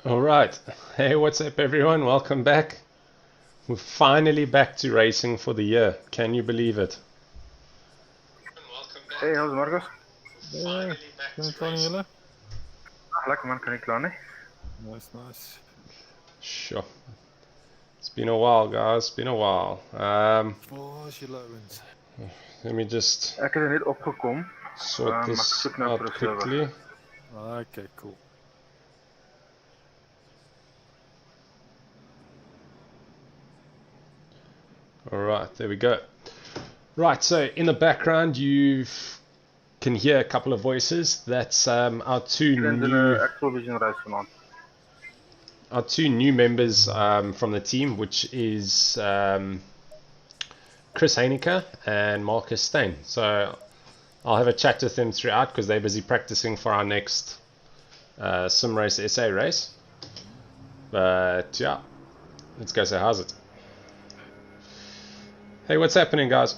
Alright, hey, what's up everyone? Welcome back. We're finally back to racing for the year. Can you believe it? Hey, how's Marcus? Hey, kan je klaar jullie? Lekker man, kan ik klaar nee? Nice. Sure. It's been a while, guys. It's been a while. Waar is je Lowens? Let me just Ik heb er net opgekomen. sort maar ik this zoek nou out voor de server. quickly. Okay, cool. Alright, there we go. Right, so in the background you can hear a couple of voices. That's our two Ik ben new de Actrollvision reis vanavond. our two new members from the team, which is Chris Heineker and Marcus Stein. So I'll have a chat with them throughout because they're busy practicing for our next Sim Race SA race. But yeah, let's go say how's it. Hey, what's happening, guys?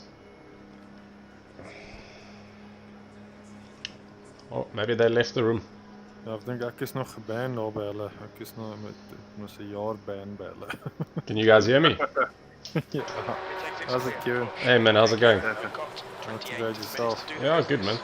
Oh, maybe they left the room. Ja, ek dink ek is nog geban daar by hulle. Ek is nog met 'n jaar ban by hulle. Can you guys hear me? Ja. How's it going? Hey man, how's it going? Not too bad yourself. Yeah, good man.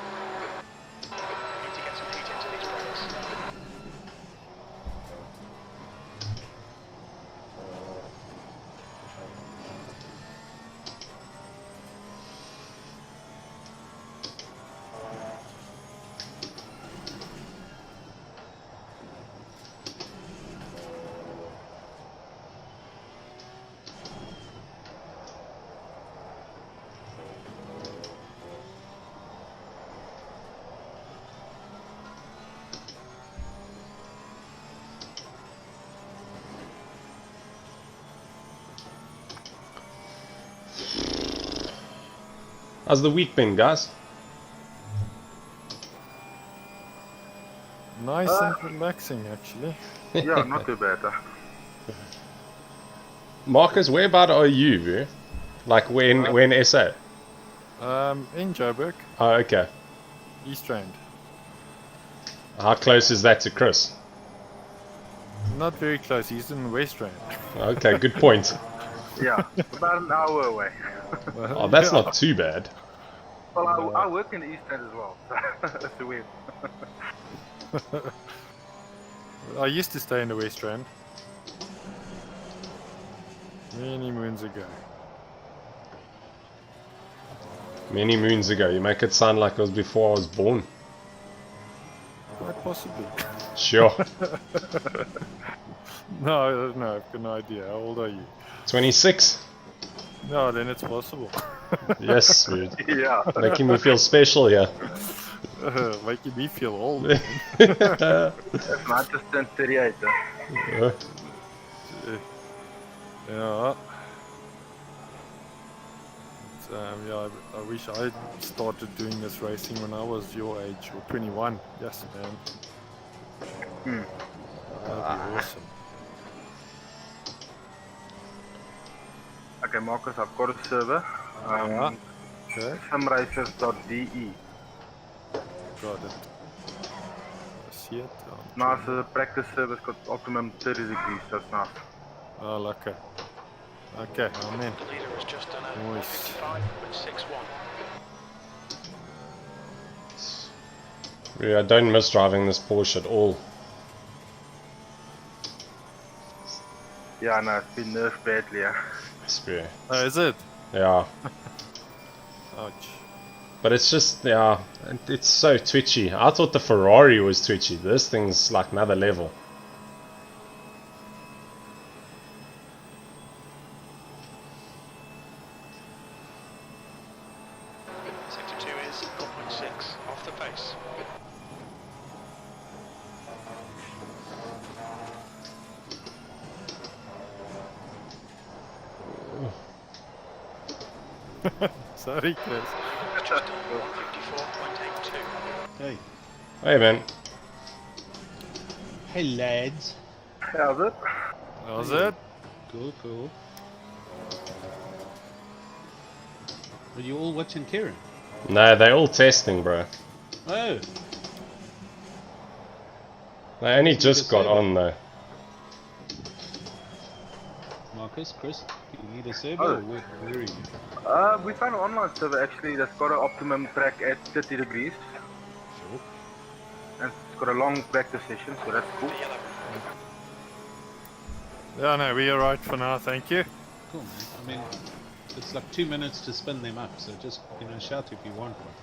How's the week been, guys? Nice and relaxing actually. Ja, not too bad. Marcus, where about are you, bro? Like when SA? In Joburg, Oh, okay. East Rand. How close is that to Chris? Not very close, he's in West Rand. Okay, good point. Yeah, about an hour away. Oh, that's not too bad. Well, I work in the East End as well. That's weird. I used to stay in the West Rand. Many moons ago. Many moons ago. You make it sound like it was before I was born. Quite possibly. Sure. No, I've got no idea. How old are you? 26? No, then it's possible. Yes, dude. Yeah. Making me feel special here. Making me feel old. Man. It's not just 38. Yeah. Yeah, I wish I started doing this racing when I was your age, or 21. Yes, man. That'd be awesome. Okay, Marcus, I've got a server. Yeah. Okay, Simracers.de. got it. I see it. Nice, the practice server's got optimum 30 degrees, so it's nice. Oh, lucky. Okay, I'm in. The leader has just done a Nice. 155.61. Yeah, I don't miss driving this Porsche at all. Yeah, no, it's been nerfed badly, yeah. Spirit. Oh, is it? Yeah. Ouch. But it's just, yeah, it's so twitchy. I thought the Ferrari was twitchy. This thing's like another level. Sector 2 is 0.6 off the pace. Sorry, Chris. Just done 154.82. Hey. Hey, man. Hey, lads. How's it? How's it? Cool. Are you all watching Kieran? No, they're all testing, bro. Oh, They only just got on, though. Marcus, Chris, do you need a server Oh. or where are you? We found an online server actually that's got an optimum track at 30 degrees. Sure. And it's got a long practice session, so that's cool. Yeah, no, we are right for now, thank you. Cool, man. I mean, it's like 2 minutes to spin them up, so just, shout if you want one.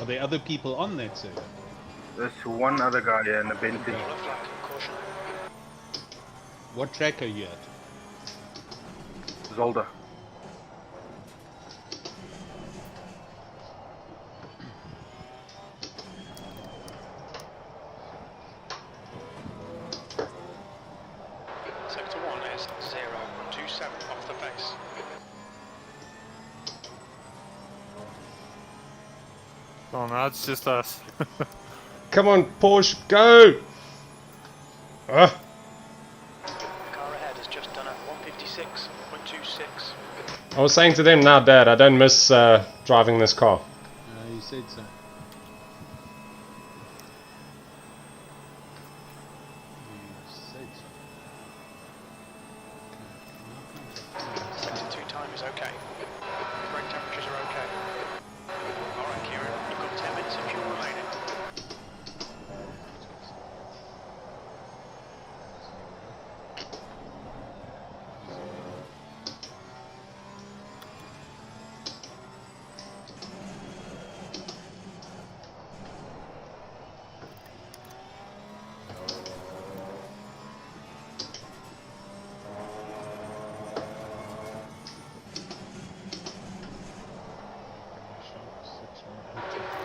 Are there other people on that server? There's one other guy here in the Bentley. What track are you at? Zolder. Sector 1 is 027 off the base. Oh, now it's just us. Come on, Porsche, go! The car ahead has just done a 156.26. I was saying to them, now, Dad, I don't miss driving this car. You said so. Sector 2 time is okay. Brake temperatures are okay. Alright, Kieran, you've got 10 minutes of fuel remaining.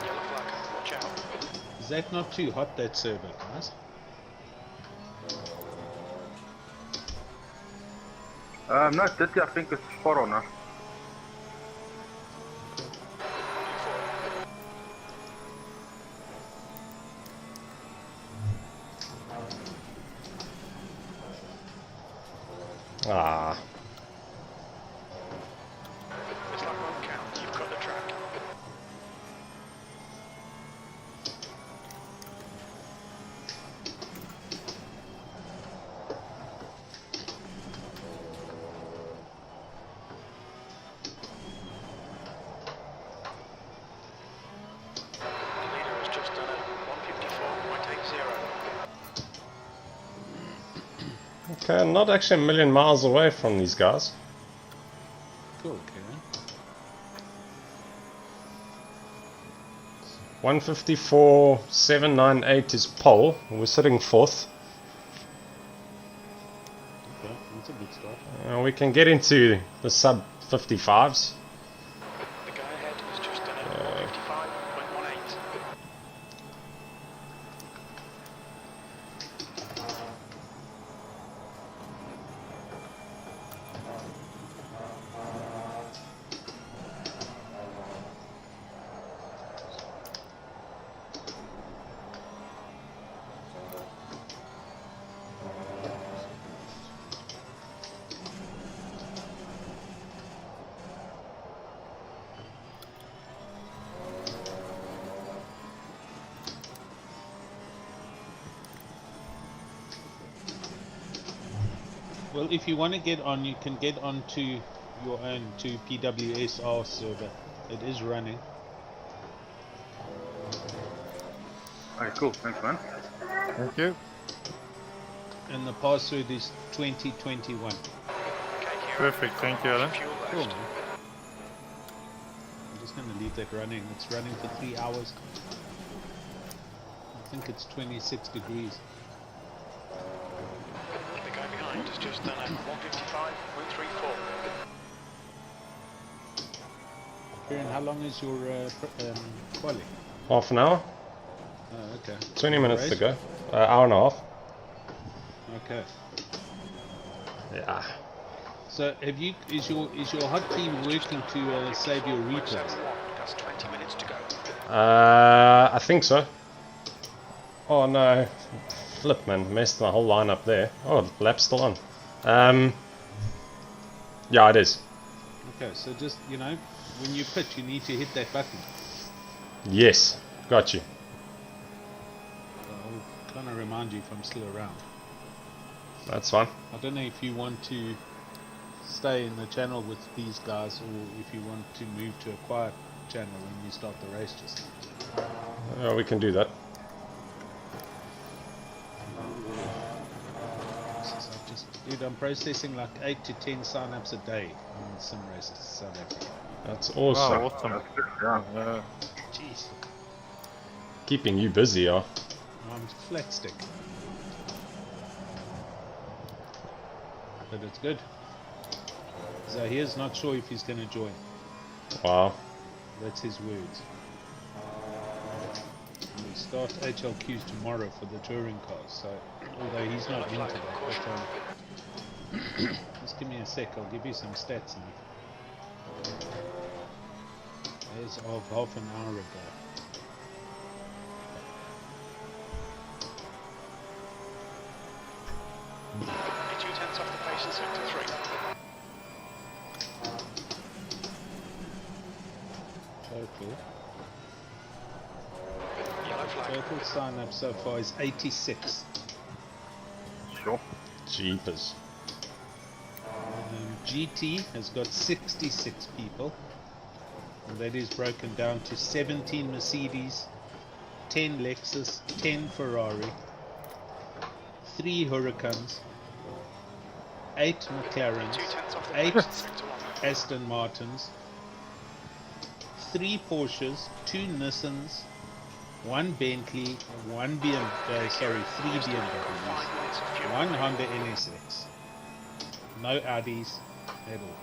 Yellow flag, watch out. Is that not too hot, that server, guys? No, 30 I think it's spot on, huh? Ah, This lap won't count, you've got the track. The leader has just done a 154.80. okay, not actually a million miles away from these guys. Cool, Kieran. 154.798 is pole. We're sitting fourth. Okay, that's a good start. We can get into the sub 55s. The guy ahead has just done a 155.18. Well, if you want to get on, you can get on to your own to PWSR server. It is running. Alright, cool. Thanks, man. Thank you. And the password is 2021. Okay, Kieran. Perfect, thank you, Alan. Fuel Cool, load. man. I'm just going to leave that running. It's running for 3 hours. I think it's 26 degrees. The guy behind has just done a 155.34. Kieran, how long is your quali? Half an hour, Oh, okay. 20 minutes to Race? go. Hour and a half. Okay. Yeah. So, is your hot team working to save your replays? 71, that's 20 minutes to go. I think so. Oh no. Flip, man. Messed my whole lineup there. Oh, the lap's still on. Yeah, it is. Okay, so just, when you pitch, you need to hit that button. Yes. Got you. I'll kind of remind you if I'm still around. That's fine. I don't know if you want to stay in the channel with these guys or if you want to move to a quiet channel when you start the race just now. We can do that. Dude, I'm processing like 8 to 10 sign-ups a day on sim races in South Africa. That's Wow, awesome. awesome. That's good, yeah. Jeez. Keeping you busy, yeah. I'm flat stick. But it's good. Zahir's not sure if he's going to join. Wow. That's his words. We start HLQs tomorrow for the touring cars, so although he's not into that, but just give me a sec, I'll give you some stats now. As of half an hour ago. Only 2/10 off the pace in sector 3. Total. Yellow flag. Total sign up so far is 86. Sure. Jeepers. GT has got 66 people. And that is broken down to 17 Mercedes, 10 Lexus, 10 Ferrari, 3 Huracans, 8 McLarens, 2/10 off the 8 pace in sector 1. Aston Martins, 3 Porsches, 2 Nissans, 1 Bentley, 3 BMWs, 5 minutes of fuel. 1 Honda NSX. No Audis at all.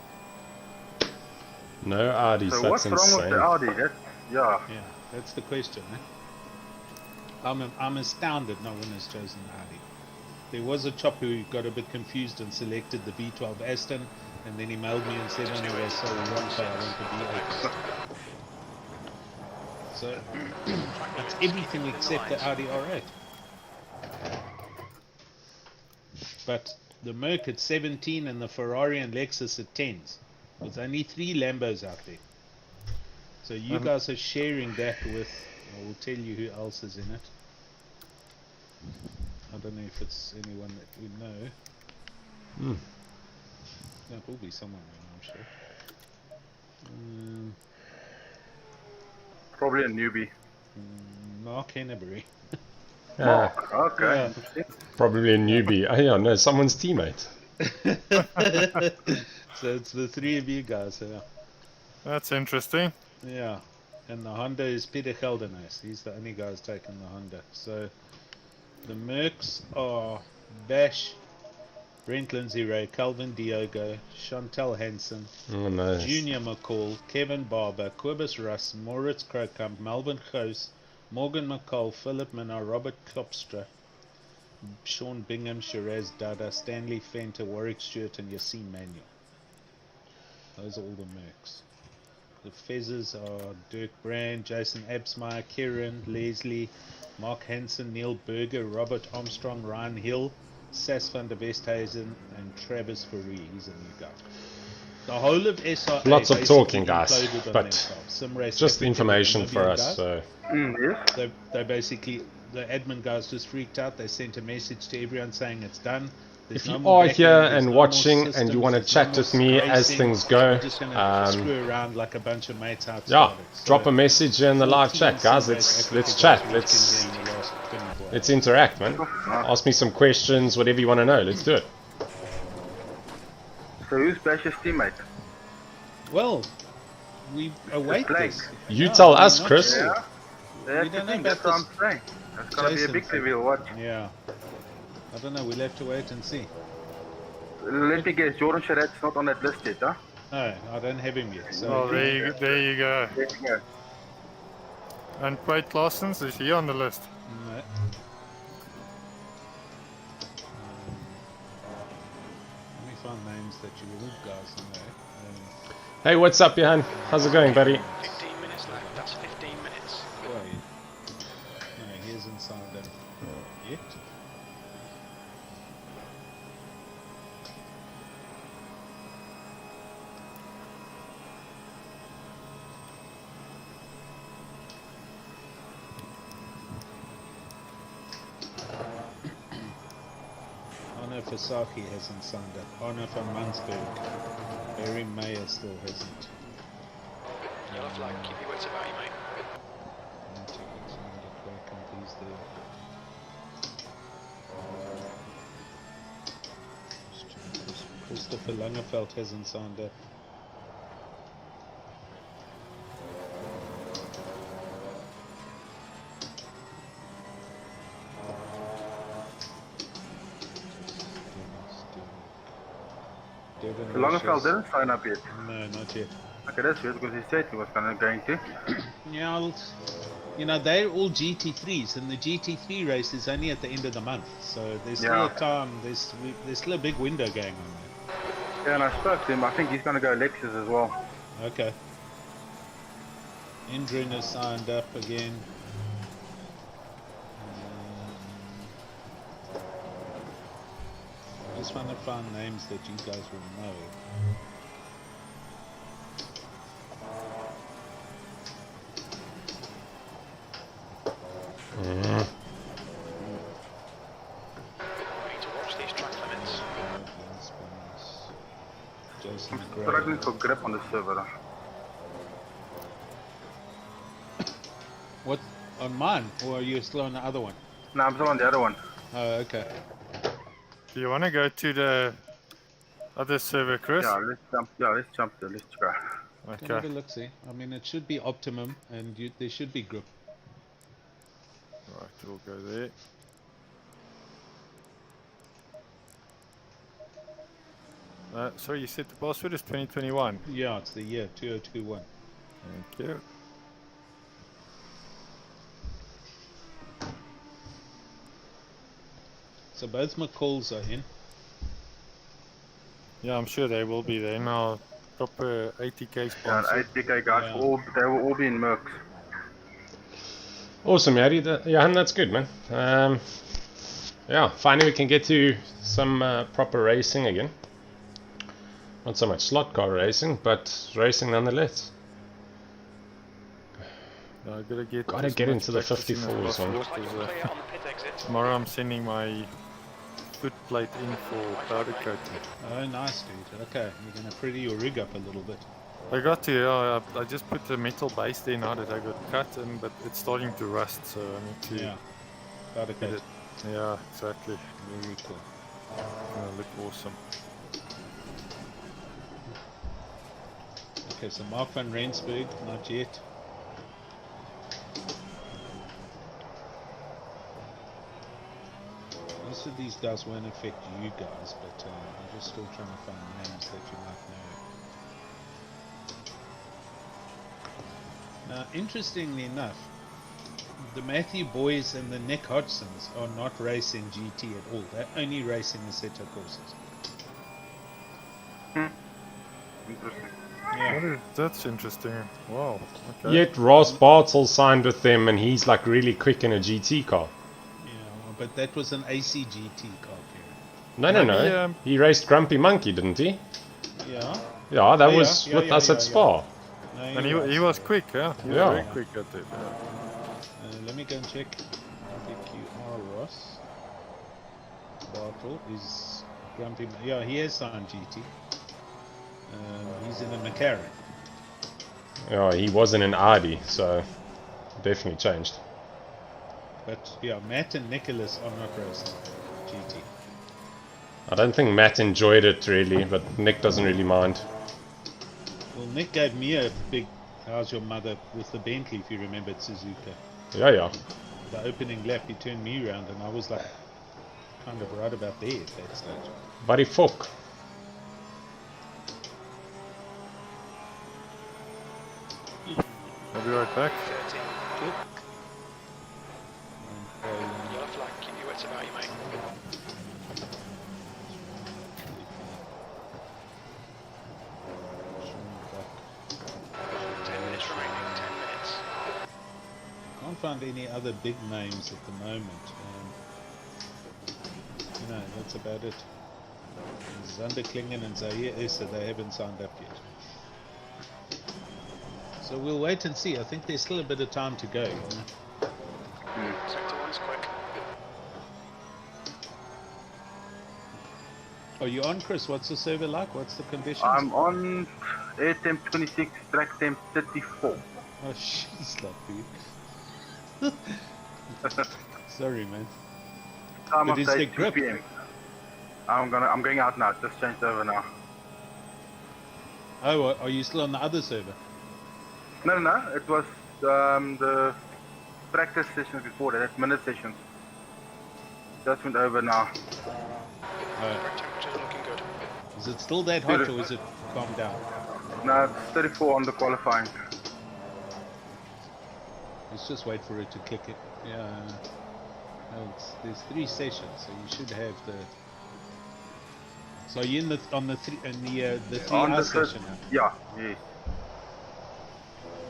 No Audis, So that's what's wrong with insane. the Audi? Yeah. Yeah, that's the question. I'm astounded no one has chosen the Audi. There was a chop who got a bit confused and selected the V12 Aston, and then he mailed me and said, "Oh no, we're sorry, wrong car, I want the V8." So it's everything except the Audi R8. But the Merc at 17 and the Ferrari and Lexus at 10s. There's only 3 Lambos out there. So you guys are sharing that with, I will tell you who else is in it. I don't know if it's anyone that we know. That will be someone we know, I'm sure. Probably a newbie. Mark Henneberry. Yeah, Okay. probably a newbie. Oh yeah, no, someone's teammate. So it's the 3 of you guys. That's interesting. Yeah. And the Honda is Peter Geldenhuis. He's the only guy who's taken the Honda. So the Mercs are Bash, Brent Lindsay Ray, Calvin Diogo, Chantal Hansen, Oh, nice. Junior McCall, Kevin Barber, Quibus Russ, Moritz Krokamp, Melvin Goos, Morgan McCall, Philip Minnar, Robert Klopstra, Sean Bingham, Shiraz Dada, Stanley Fenter, Warwick Stewart, and Yassine Manuel. Those are all the Mercs. The Fezzes are Dirk Brand, Jason Absmeyer, Kieran, Leslie, Mark Hansen, Neil Berger, Robert Armstrong, Ryan Hill, Sas van der Westhuizen, and Travis Fourie. He's a new guy. The whole of SRA Lots of basically talking, guys, imploded on but themselves. Sim Race just Africa, information the for Namibian us. guys, So Yes. they basically, the admin guys just freaked out. They sent a message to everyone saying it's done. There's if no you more are backend, here there's and no more watching and you systems, want to there's no chat more with me as racing. things go, We're just gonna screw around like a bunch of mates outside. yeah, it. drop So a message here in the live 14 chat, guys. Sim Race Let's Africa chat. guys Let's weekend here in the last 24 hours. let's interact, man. Ask me some questions, whatever you want to know. Let's do it. So who's Bash's teammate? Well, we await blank. this. You Yeah, tell we're us, not Chris. sure. Yeah. That's We the don't know thing, that's about what I'm saying. That's gonna be a Jason big said. reveal, watch. Yeah. I don't know, we'll have to wait and see. Let me guess, Jordan Charat's not on that list yet, huh? No, I don't have him yet. So Oh, there you go. There you go. And Quade Larsens, is he on the list? no. Let me find names that you all guys know. Hey, what's up, Johan? How's it going, buddy? 15 minutes left. That's 15 minutes. No, he hasn't signed up yet. Fasaki hasn't signed up. Arno van Mansberg. Barry Mayer still hasn't. Yellow flag, keep your wits about you, mate. Christopher Langeveld hasn't signed up. Langeveld didn't sign up yet. No, not yet. Okay, that's good because he said he was going to. Yeah, you know, they're all GT3s, and the GT3 race is only at the end of the month, so there's still a time. There's still a big window going on there. Yeah, and I spoke to him. I think he's going to go Lexus as well. Okay. Indrin has signed up again. I just want to find names that you guys will know. We need to watch these track limits. Jason I'm Gray. struggling for grip on the server. What? On mine? Or are you still on the other one? No, I'm still on the other one. Oh, okay. Do you want to go to the other server, Chris? Yeah, let's jump. Yeah, let's jump there. Let's go. Can have a Okay. look, see. I mean, it should be optimum, and there should be grip. Right, we'll go there. Sorry, you said the password is 2021. Yeah, it's the year 2021. Thank you. So both McCalls are in. Yeah, I'm sure they will be there now. Proper 80k Yeah, sponsor. 80k guys. Yeah. They will all be in Mercs. Awesome, Yari. Johan, that's good, man. Yeah, finally we can get to some proper racing again. Not so much slot car racing, but racing nonetheless. I gotta get Gotta as get much into the practice in as 54s, possible, man. Looks like 'cause, you're clear on the pit exit. tomorrow I'm sending my foot plate in for powder coating. Oh, nice, dude. Okay, you're going to pretty your rig up a little bit. I got to, yeah, I just put the metal base there now that I got cut, but it's starting to rust, so I need to Yeah. Powder get coat. it. Yeah, exactly. Very cool. Gonna look awesome. Okay, so Mark van Rensburg, not yet. Most of these guys won't affect you guys, but I'm just still trying to find names that you might know. Now, interestingly enough, the Matthew Boys and the Nick Hodgsons are not racing GT at all. They're only racing the Seto courses. Interesting. Yeah. That's interesting. Wow. Okay. Yet Ross Bartel signed with them, and he's like really quick in a GT car. Yeah, but that was an ACGT car, Kieran. No, no, no. Maybe, He raced Grumpy Monkey, didn't he? Yeah. Yeah, that Oh, was yeah, with yeah, us yeah, at Spa. No, And you're right. he was quick, yeah? He was Yeah. very quick at it. Yeah. Let me go and check. PQR Ross Bartle is Grumpy. Yeah, he has signed GT. He's in a McLaren. Yeah, he wasn't an Audi, so definitely changed. But yeah, Matt and Nicholas are not racing GT. I don't think Matt enjoyed it really, but Nick doesn't really mind. Well, Nick gave me a big "How's your mother?" with the Bentley, if you remember, at Suzuka. Yeah, yeah. The opening lap, he turned me around, and I was like, kind of right about there at that stage. Buddy fuck. I'll be right back. 30. Good. Yellow flag, keep your wits about you, mate. 10 minutes remaining, 10 minutes. Can't find any other big names at the moment. No, that's about it. Zander Klingen and Zaire Issa, they haven't signed up yet. So we'll wait and see. I think there's still a bit of time to go. You know? Sector 1's quick. Are you on, Chris? What's the server like? What's the conditions? I'm on air temp 26, track temp 34. Oh, she's not dude. Sorry, man. Time But of is day the 2 grip- p.m. I'm going out now. Just changed over now. Oh, are you still on the other server? No. It was the practice sessions before that, minute sessions. Just went over now. Brake temperature's looking good. Is it still that hot or is it calmed down? No, it's 34 on the qualifying. Let's just wait for it to kick it. Yeah. No, there's 3 sessions, so you should have the. So you're in the 3 On hour the first, session now. yeah, yes.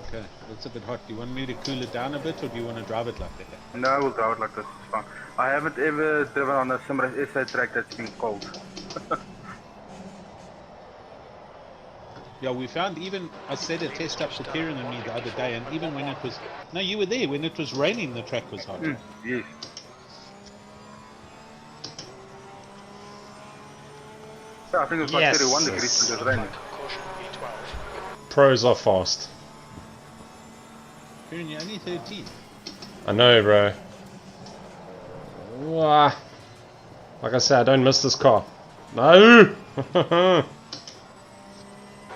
Okay, that's a bit hot. Do you want me to cool it down a bit, or do you want to drive it like that? No, we'll drive it like this. It's fine. I haven't ever driven on a Simrace SA track that's been cold. Yeah, we found even I set a test up for Kieran and me the other day, and even when it was you were there when it was raining, the track was hot. Yes. Yeah, I think it's like Yes. 31 degrees when it's raining. Caution E12. Pros are fast. Kieran, you're only 13. I know, bro. Wah. Like I said, I don't miss this car. No!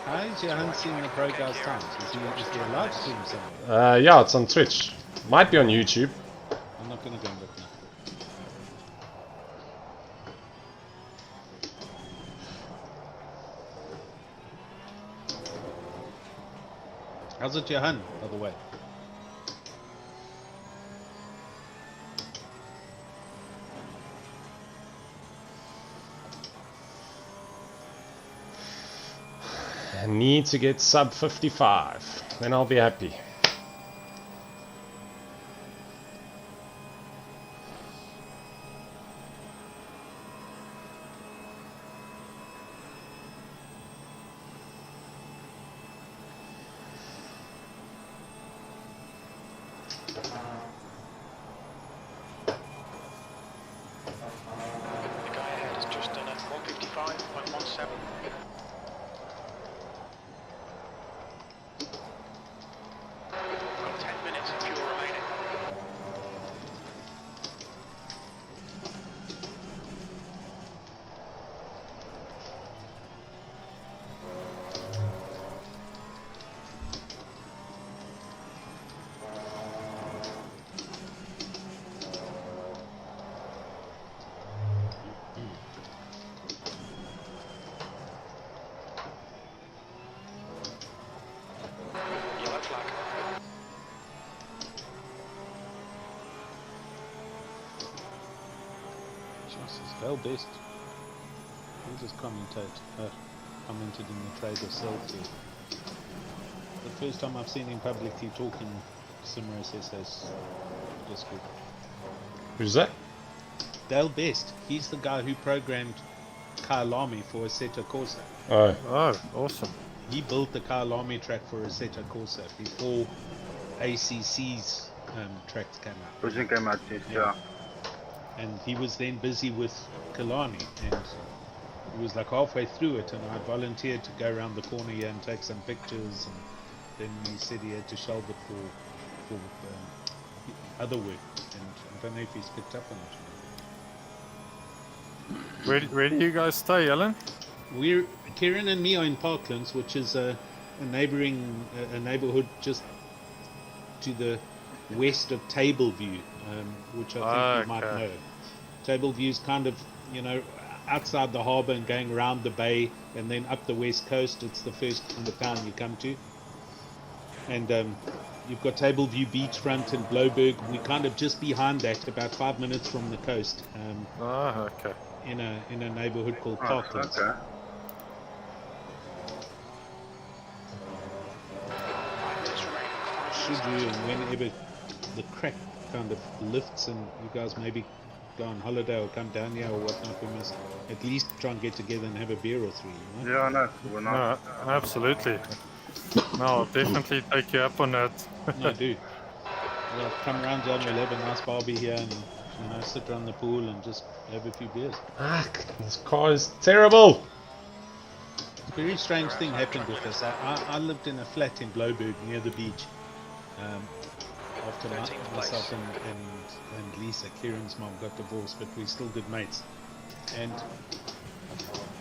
How is your hunt seeing the pro guys' times? Is there a live stream somewhere? Yeah, it's on Twitch. Might be on YouTube. I'm not going to go and look now. How's it, Johan, by the way? I need to get sub 55. Then I'll be happy. The guy ahead has just done a 155.17. Got 10 minutes of fuel remaining. Yellow flag. Jesus, Val Best. He just commented in the trade of selfie. The first time I've seen him publicly talking Simrace SS Discord. Who's that? Dale Best, he's the guy who programmed Kyalami for Assetto Corsa. Oh, Oh, awesome. He built the Kyalami track for Assetto Corsa before ACC's tracks came out. Vision came out, yes, yeah. And he was then busy with Kalani, and he was like halfway through it, and I volunteered to go around the corner here and take some pictures, and then he said he had to shelve it for other work, and I don't know if he's picked up on it. Where do you guys stay, Alan? Kieran and me are in Parklands, which is a neighborhood just to the west of Tableview, which I think you might know. Tableview is kind of, outside the harbour and going around the bay, and then up the west coast. It's the first in the town you come to. And you've got Tableview beachfront and Blowberg. We're kind of just behind that, about 5 minutes from the coast, Okay. in a neighborhood called Oh, Parklands. okay. Should you, and whenever the crack kind of lifts and you guys maybe go on holiday or come down here or whatnot, we must at least try and get together and have a beer or three, Yeah, no, we're not. No, absolutely. No, I'll definitely take you up on that. No, do. Well, come around down, we'll have a nice barbie here and You know, sit around the pool and just have a few beers. Ah, this car is terrible. A very strange thing happened with us. I lived in a flat in Bloberg near the beach. After myself and Lisa, Kieran's mom, got divorced, but we're still good mates. And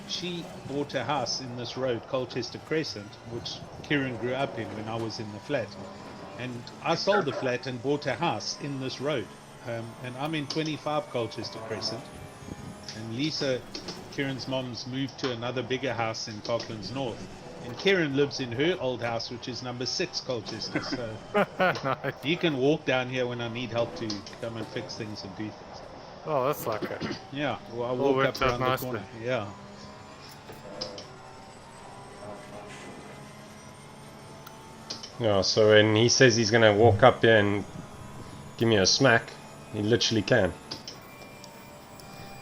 she bought a house in this road, Colchester Crescent, which Kieran grew up in when I was in the flat. And I sold the flat and bought a house in this road. And I'm in 25 Colchester Crescent. And Lisa, Kieran's mom's, moved to another bigger house in Parklands North. And Kieran lives in her old house, which is number 6 Colchester. So Nice. he can walk down here when I need help to come and fix things and do things. Oh, that's like it. Yeah, well, I All walk works up out around the nicely. corner. Yeah. Yeah, so when he says he's gonna walk up here and give me a smack, he literally can.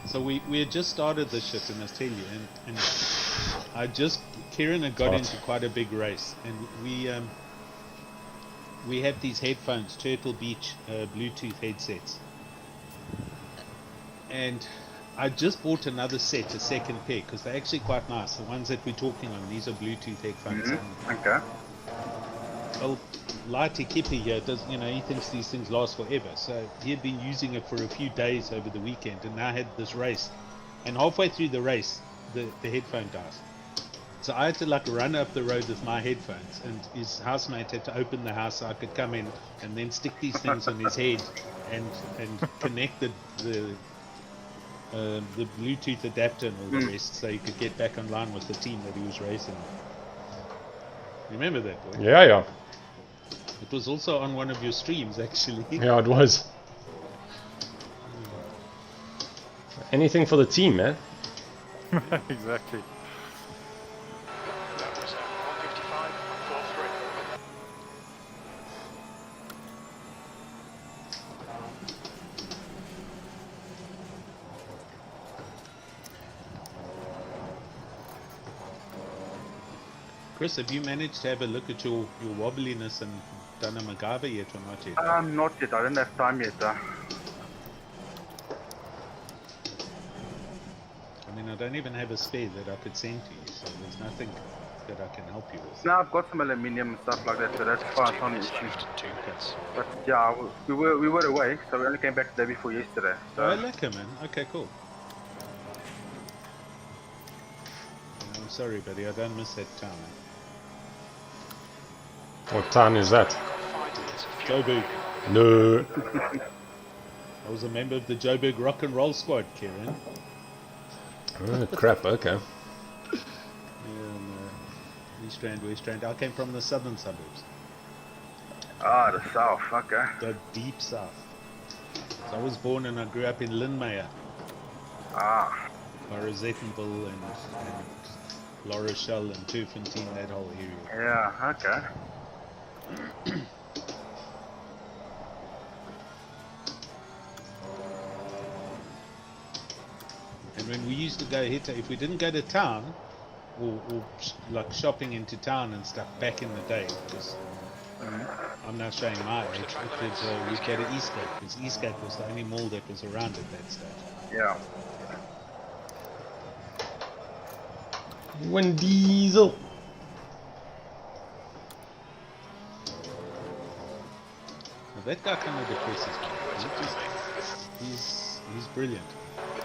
So we had just started this shit, and I tell you, and Kieran had got Hot. into quite a big race, and we have these headphones, Turtle Beach Bluetooth headsets, and I just bought another set, a second pair, because they're actually quite nice. The ones that we're talking on, these are Bluetooth headphones. And Okay. well, Lighty Kippy here does, you know, he thinks these things last forever. So he had been using it for a few days over the weekend, and now had this race. And halfway through the race, the headphone dies. So I had to like run up the road with my headphones, and his housemate had to open the house so I could come in and then stick these things on his head and connect the Bluetooth adapter and all the rest, so he could get back online with the team that he was racing with. Remember that, boy? Yeah, yeah. It was also on one of your streams, actually. Yeah, it was. Anything for the team, man. Exactly. That was 155.43. Chris, have you managed to have a look at your wobbliness and done a MacGyver yet or not yet? Not yet. I didn't have time yet. I mean, I don't even have a spare that I could send to you, so there's nothing that I can help you with. No, I've got some aluminium and stuff like that, so that's fine. It's not an issue. Left 2 minutes. But yeah, we were away, so we only came back the day before yesterday. So Oh, lekker, man. Okay, cool. I'm sorry, buddy. I don't miss that town. What town is that? Got 5 minutes of fuel. Joburg. No. I was a member of the Joburg Rock and Roll Squad, Kieran. Oh, crap, okay. East Rand, West Rand. I came from the southern suburbs, the south. Okay. the deep south. So I was born and I grew up in Lynmere, Rosettenville and La Rochelle and Turfentine, that whole area. Yeah. Okay. And when we used to go hit, if we didn't go to town, or like shopping into town and stuff back in the day, because I'm now showing my age, we'd go to Eastgate, because Eastgate was the only mall that was around at that stage. Yeah. Vin Diesel. Now that guy kind of depresses me. He's brilliant.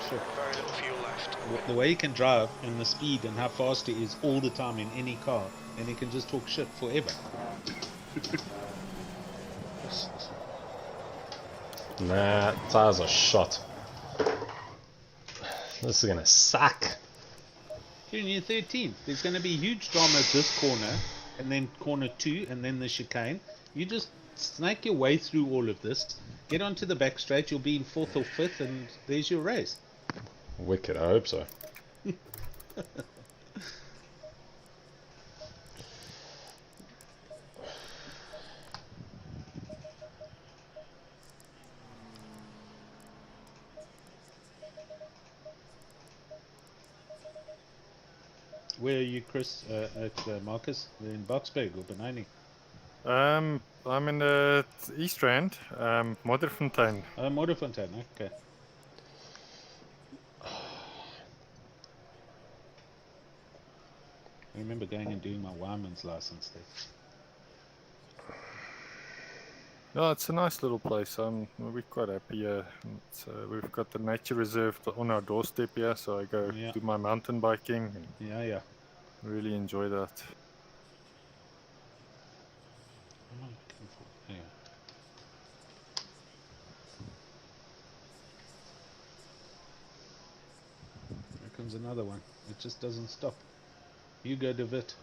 Sure. Very little fuel left. The way he can drive and the speed and how fast he is all the time in any car, and he can just talk shit forever. Nah, tires are shot. This is gonna suck. During year 13, there's going to be huge drama at this corner, and then corner 2, and then the chicane. You just snake your way through all of this, get onto the back straight, you'll be in 4th or 5th, and there's your race. Wicked, I hope so. Where are you, Chris? At Marcus? We're in Boxburg or Benoni? I'm in the East Rand, Modderfontein. Modderfontein, okay. I remember going and doing my wireman's license there. No, it's a nice little place. We're quite happy here. We've got the nature reserve on our doorstep here, so I go Yeah. do my mountain biking and Yeah. really enjoy that. What am I looking for? Yeah. Here comes another one. It just doesn't stop. Hugo de Witt.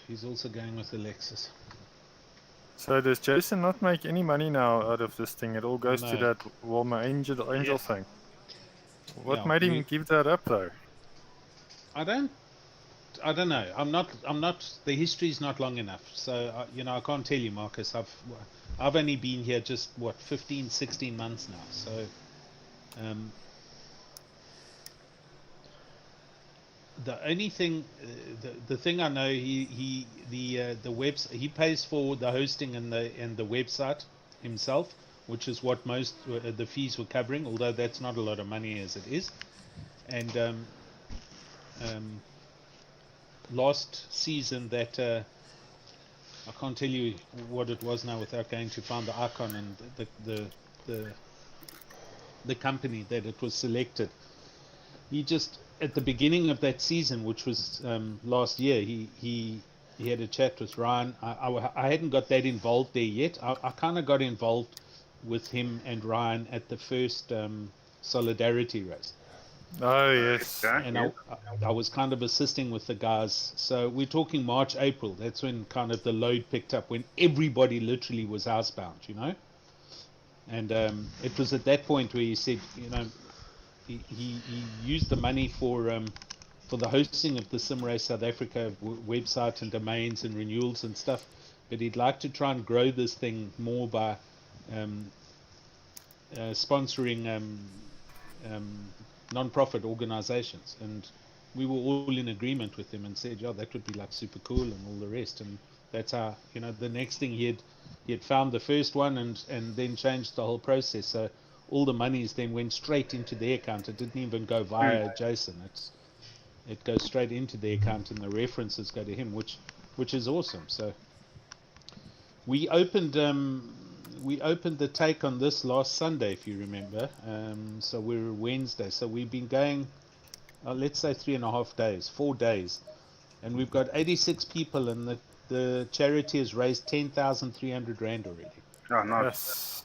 He's also going with the Lexus. So does Jason not make any money now out of this thing? It all goes to No. that Walmart Angel Yeah. thing. What Yeah, made him give that up though? I don't know. I'm not. The history's not long enough, so I can't tell you, Marcus. I've only been here just 15, 16 months now. So, the only thing, the thing I know, he pays for the hosting and the website himself, which is what most the fees were covering. Although that's not a lot of money as it is, and last season that I can't tell you what it was now without going to find the icon and the company that it was selected. He just at the beginning of that season, which was last year, he had a chat with Ryan. I hadn't got that involved there yet. I kind of got involved with him and Ryan at the first Solidarity race. Oh yes. And I was kind of assisting with the guys. So we're talking March, April. That's when kind of the load picked up, when everybody literally was housebound, And it was at that point where he said, he used the money for the hosting of the SimRace South Africa website and domains and renewals and stuff. But he'd like to try and grow this thing more by sponsoring non-profit organizations, and we were all in agreement with him and said, yeah, that would be like super cool and all the rest. And that's how, the next thing he had found the first one and then changed the whole process. So all the monies then went straight into their account. It didn't even go via Jason. It goes straight into their account, and the references go to him, which is awesome. So we opened the take on this last Sunday, if you remember. So we're Wednesday. So we've been going, let's say 3.5 days, 4 days. And we've got 86 people, and the charity has raised 10,300 Rand already. Oh, nice. Yes.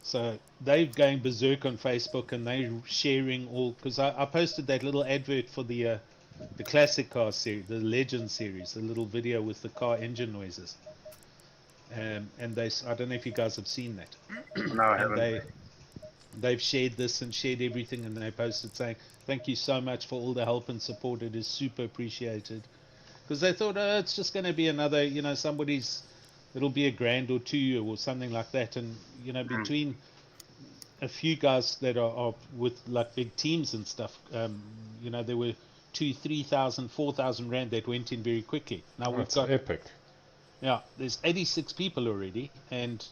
So they're going berserk on Facebook, and they're sharing all, because I posted that little advert for the classic car series, the Legend series, the little video with the car engine noises. And I don't know if you guys have seen that. No, I haven't. They've shared this and shared everything, and they posted saying, thank you so much for all the help and support. It is super appreciated. Because they thought, it's just going to be another, it'll be $1,000 or $2,000 or something like that. And, between a few guys that are with like big teams and stuff, there were 2,000, 3,000, 4,000 Rand that went in very quickly. Now we've got epic. Yeah, there's 86 people already, and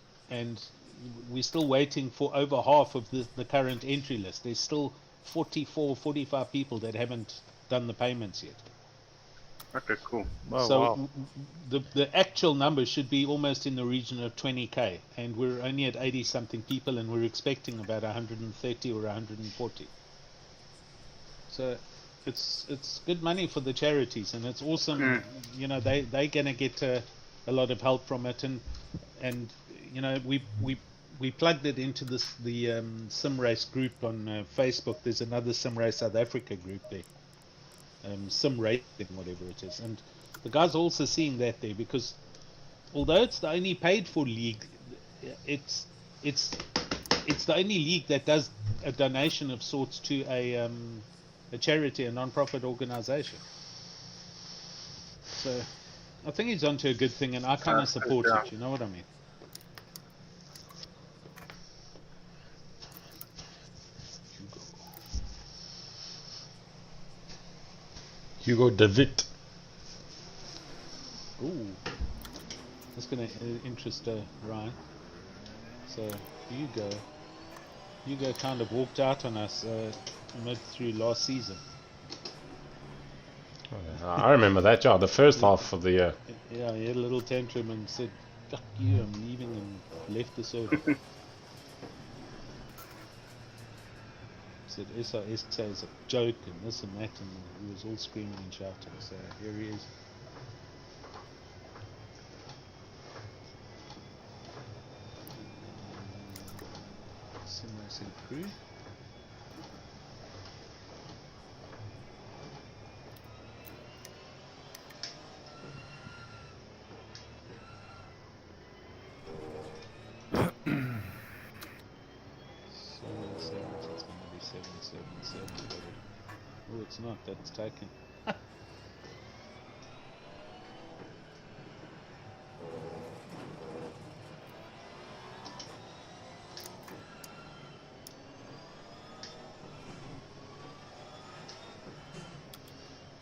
we're still waiting for over half of the current entry list. There's still 44, 45 people that haven't done the payments yet. Okay, cool. Oh, So wow. the actual number should be almost in the region of 20k, and we're only at 80 something people, and we're expecting about 130 or 140. So it's good money for the charities, and it's awesome. They're gonna get a lot of help from it, and we plugged it into the SimRace group on Facebook. There's another SimRace South Africa group there, SimRace, whatever it is, and the guys are also seeing that there, because although it's the only paid for league, it's the only league that does a donation of sorts to a charity, a non-profit organization. So I think he's onto a good thing, and I kind of support it. You know what I mean? Hugo de Witt. going to interest Ryan. So Hugo kind of walked out on us mid through last season. I remember that, yeah, the first half of the year. Yeah, he had a little tantrum and said, "Fuck you, I'm leaving," and left the server. Said SRS is a joke and this and that, and he was all screaming and shouting. So here he is. Sim crew. It's going to be 777. Oh, it's not. That's taken.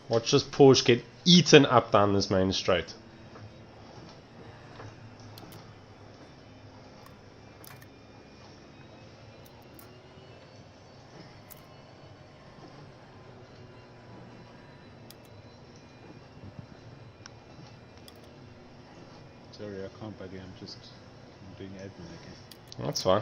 Watch this Porsche get eaten up down this main straight. Sorry, I can't bug you. I'm doing admin again. That's fine.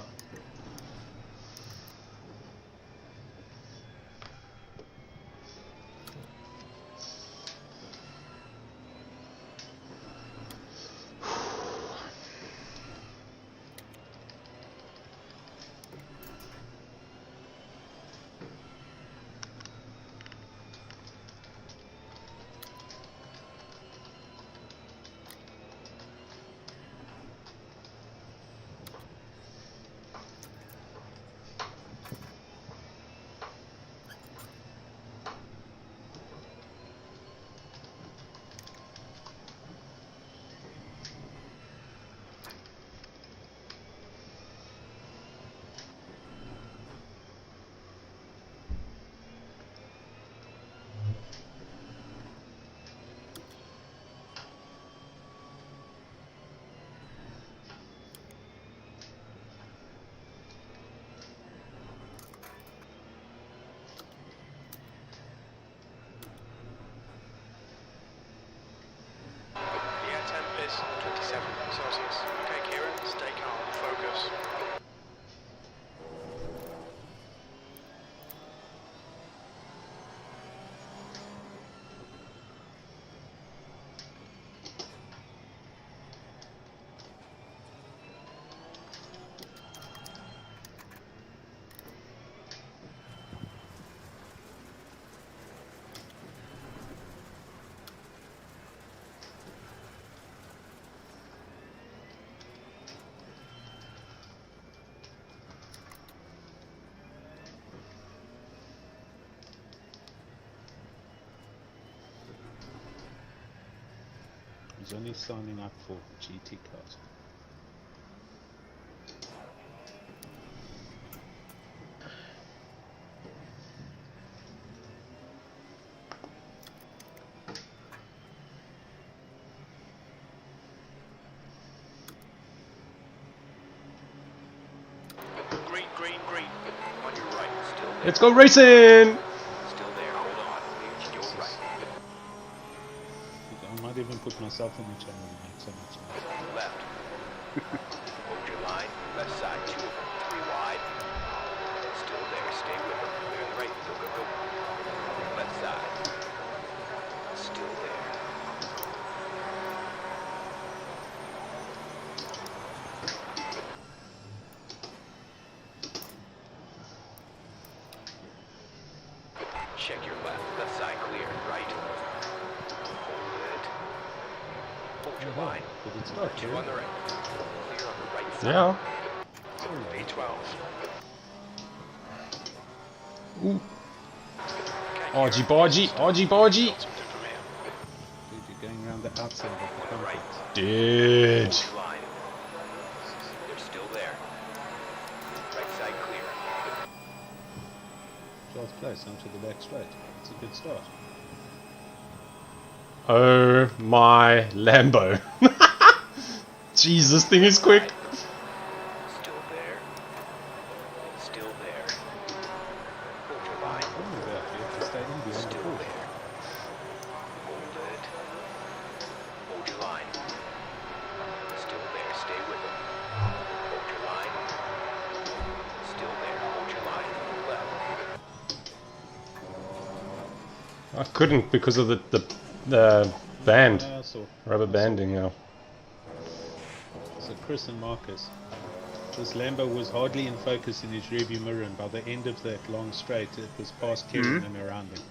The air temp is 27 Celsius. Okay, Kieran, stay calm, focus. He's only signing up for GT cars. Green, green, green. On your right, still there. Let's go racing! Still there, hold on. You're right. I might even put myself in the channel and make so much noise. Left. Hold your line. Left side, 2 of them. 3 wide. Still there. Stay with them. Clear the right. Go, go, go. Left side. Still there. Check your left. Left side clear. Right. Hold it. Hold your line. But it's not 2 true. on the right. Clear on the right side. Yeah. V12. Ooh. Argy bargy, argy bargy. Dude, you're going around the outside of the concrete. Dude. Hold your line. They're still there. Right side clear. 12th place onto the back straight. It's a good start. Oh my Lambo. Jeez, this thing is quick. Still there. Still there. Hold your line. Oh, yeah, you have to stay in behind the Still Porsche. there. Hold it. Hold your line. Still there. Stay with him. Hold your line. Still there. Hold your line. Left. I couldn't because of the band. Yeah, I saw. Rubber banding now. So Chris and Marcus. This Lambo was hardly in focus in his rearview mirror, and by the end of that long straight, it was past Kieran and around him.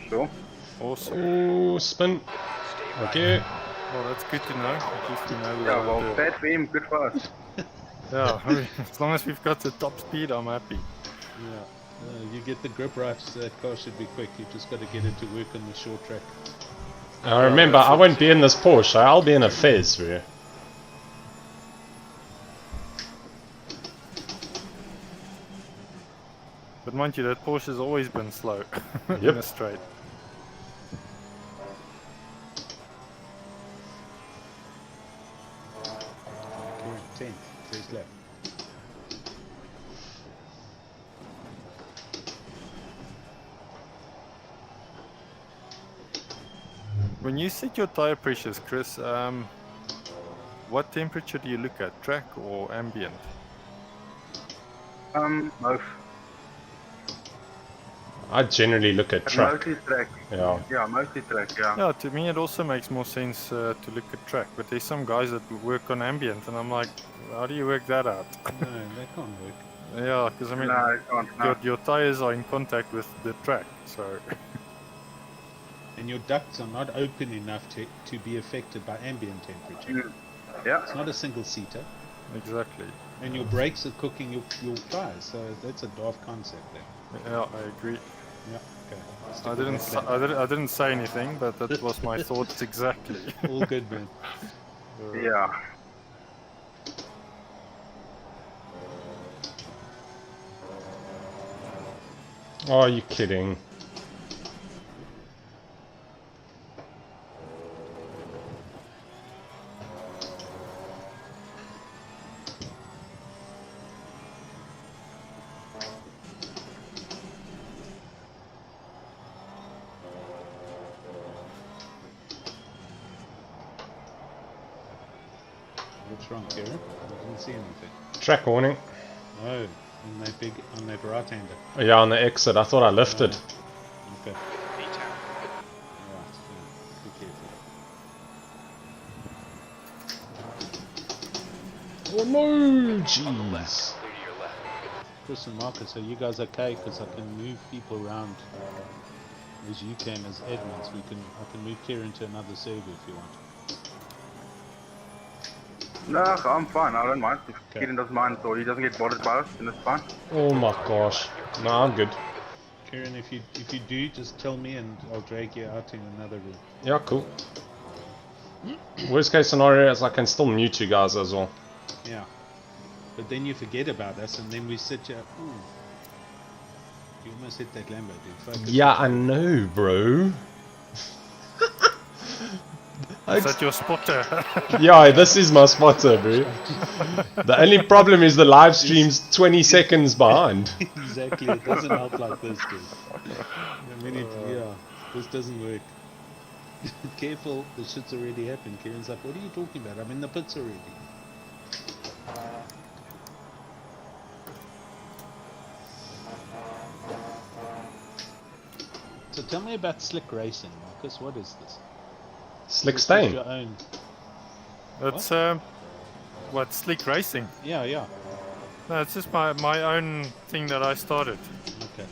Sure. Awesome. Oh, spin. Stay right. Okay. Well, that's good to know. At least we know Yeah, what well, to do. bad for him, good for us. Yeah, I mean, as long as we've got the top speed, I'm happy. Yeah. You get the grip right, so that car should be quick. You just got to get it to work on the short track. Now remember, I won't be in this Porsche. I'll be in a Fez, bro. But mind you, that Porsche has always been slow in Yep. a straight. Kieran, 10th, first lap. When you set your tire pressures, Chris, what temperature do you look at? Track or ambient? Both. I generally look at track. Mostly track. Yeah. Yeah, mostly track, yeah. Yeah, to me it also makes more sense to look at track. But there's some guys that work on ambient, and I'm like, how do you work that out? No, that can't work. Yeah, because I mean, No, it can't, no. your tires are in contact with the track, so And your ducts are not open enough to be affected by ambient temperature. Yeah. It's not a single seater. exactly. And your brakes are cooking your tires, so that's a daft concept there. Yeah, I agree. Yeah, okay. Stick I with didn't, that s- I didn't say anything, but that was my thoughts exactly. plan. All good, man. Yeah. Oh, are you kidding? What's wrong, Kieran? I didn't see anything. Track warning. Oh, on that right-hander. Yeah, on the exit. I thought I lifted. Okay. Detail. Alright, yeah. Be careful. Oh no! Jeez. Clear to your left. Chris and Marcus, are you guys okay? Because I can move people around as you can as admins. I can move Kieran to another server if you want. No, I'm fine. I don't mind. If Okay. Kieran doesn't mind or he doesn't get bothered by us, then it's fine. Oh my gosh. No, I'm good. Kieran, if you do, just tell me and I'll drag you out in another room. Yeah, cool. Worst case scenario is I can still mute you guys as well. Yeah. But then you forget about us and then we sit here. Ooh. You almost hit that Lambo, dude. Focus. Yeah, I know, bro. Is that your spotter? Yeah, this is my spotter, bro. The only problem is the live stream's 20 seconds behind. Exactly, it doesn't help like this, dude. I mean, this doesn't work. Careful, the shit's already happened. Kieran's like, what are you talking about? I'm in the pits already. So tell me about slick racing, Marcus. What is this? Slick This is stain. your own. That's what Slick Racing. Yeah, yeah. No, it's just my own thing that I started. Okay.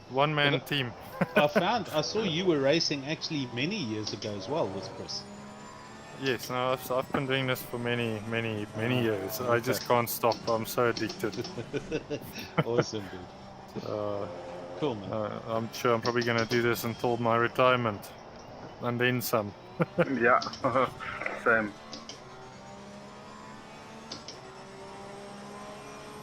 One man team. I saw you were racing actually many years ago as well with Chris. Yes, no, I've been doing this for many years. I just can't stop. I'm so addicted. Awesome, dude. Cool, man. I'm sure I'm probably gonna do this until my retirement, and then some. Yeah. Same.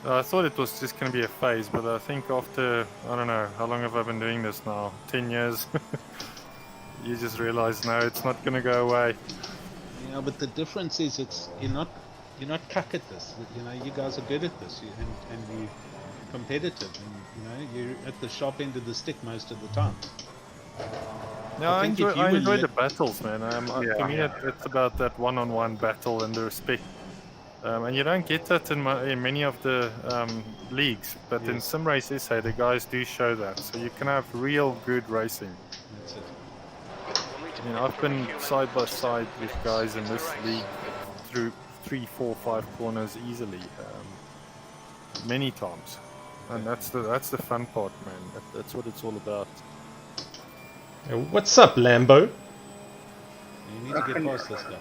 I thought it was just going to be a phase, but I think after, I don't know, how long have I been doing this now? 10 years? You just realize, no, it's not going to go away. Yeah, but the difference is you're not cuck at this. You know, you guys are good at this, and you're competitive, and you know you're at the sharp end of the stick most of the time. Yeah, I think if you enjoy were the battles, man. To me, it's about that one-on-one battle and the respect. And you don't get that in many of the leagues, but in Yes. Sim Race SA, the guys do show that. So you can have real good racing. That's it. I mean, I've been side by side with guys in this league through 3, 4, 5 corners easily, many times, and that's the fun part, man. That's what it's all about. What's up, Lambo? You need to get past this guy.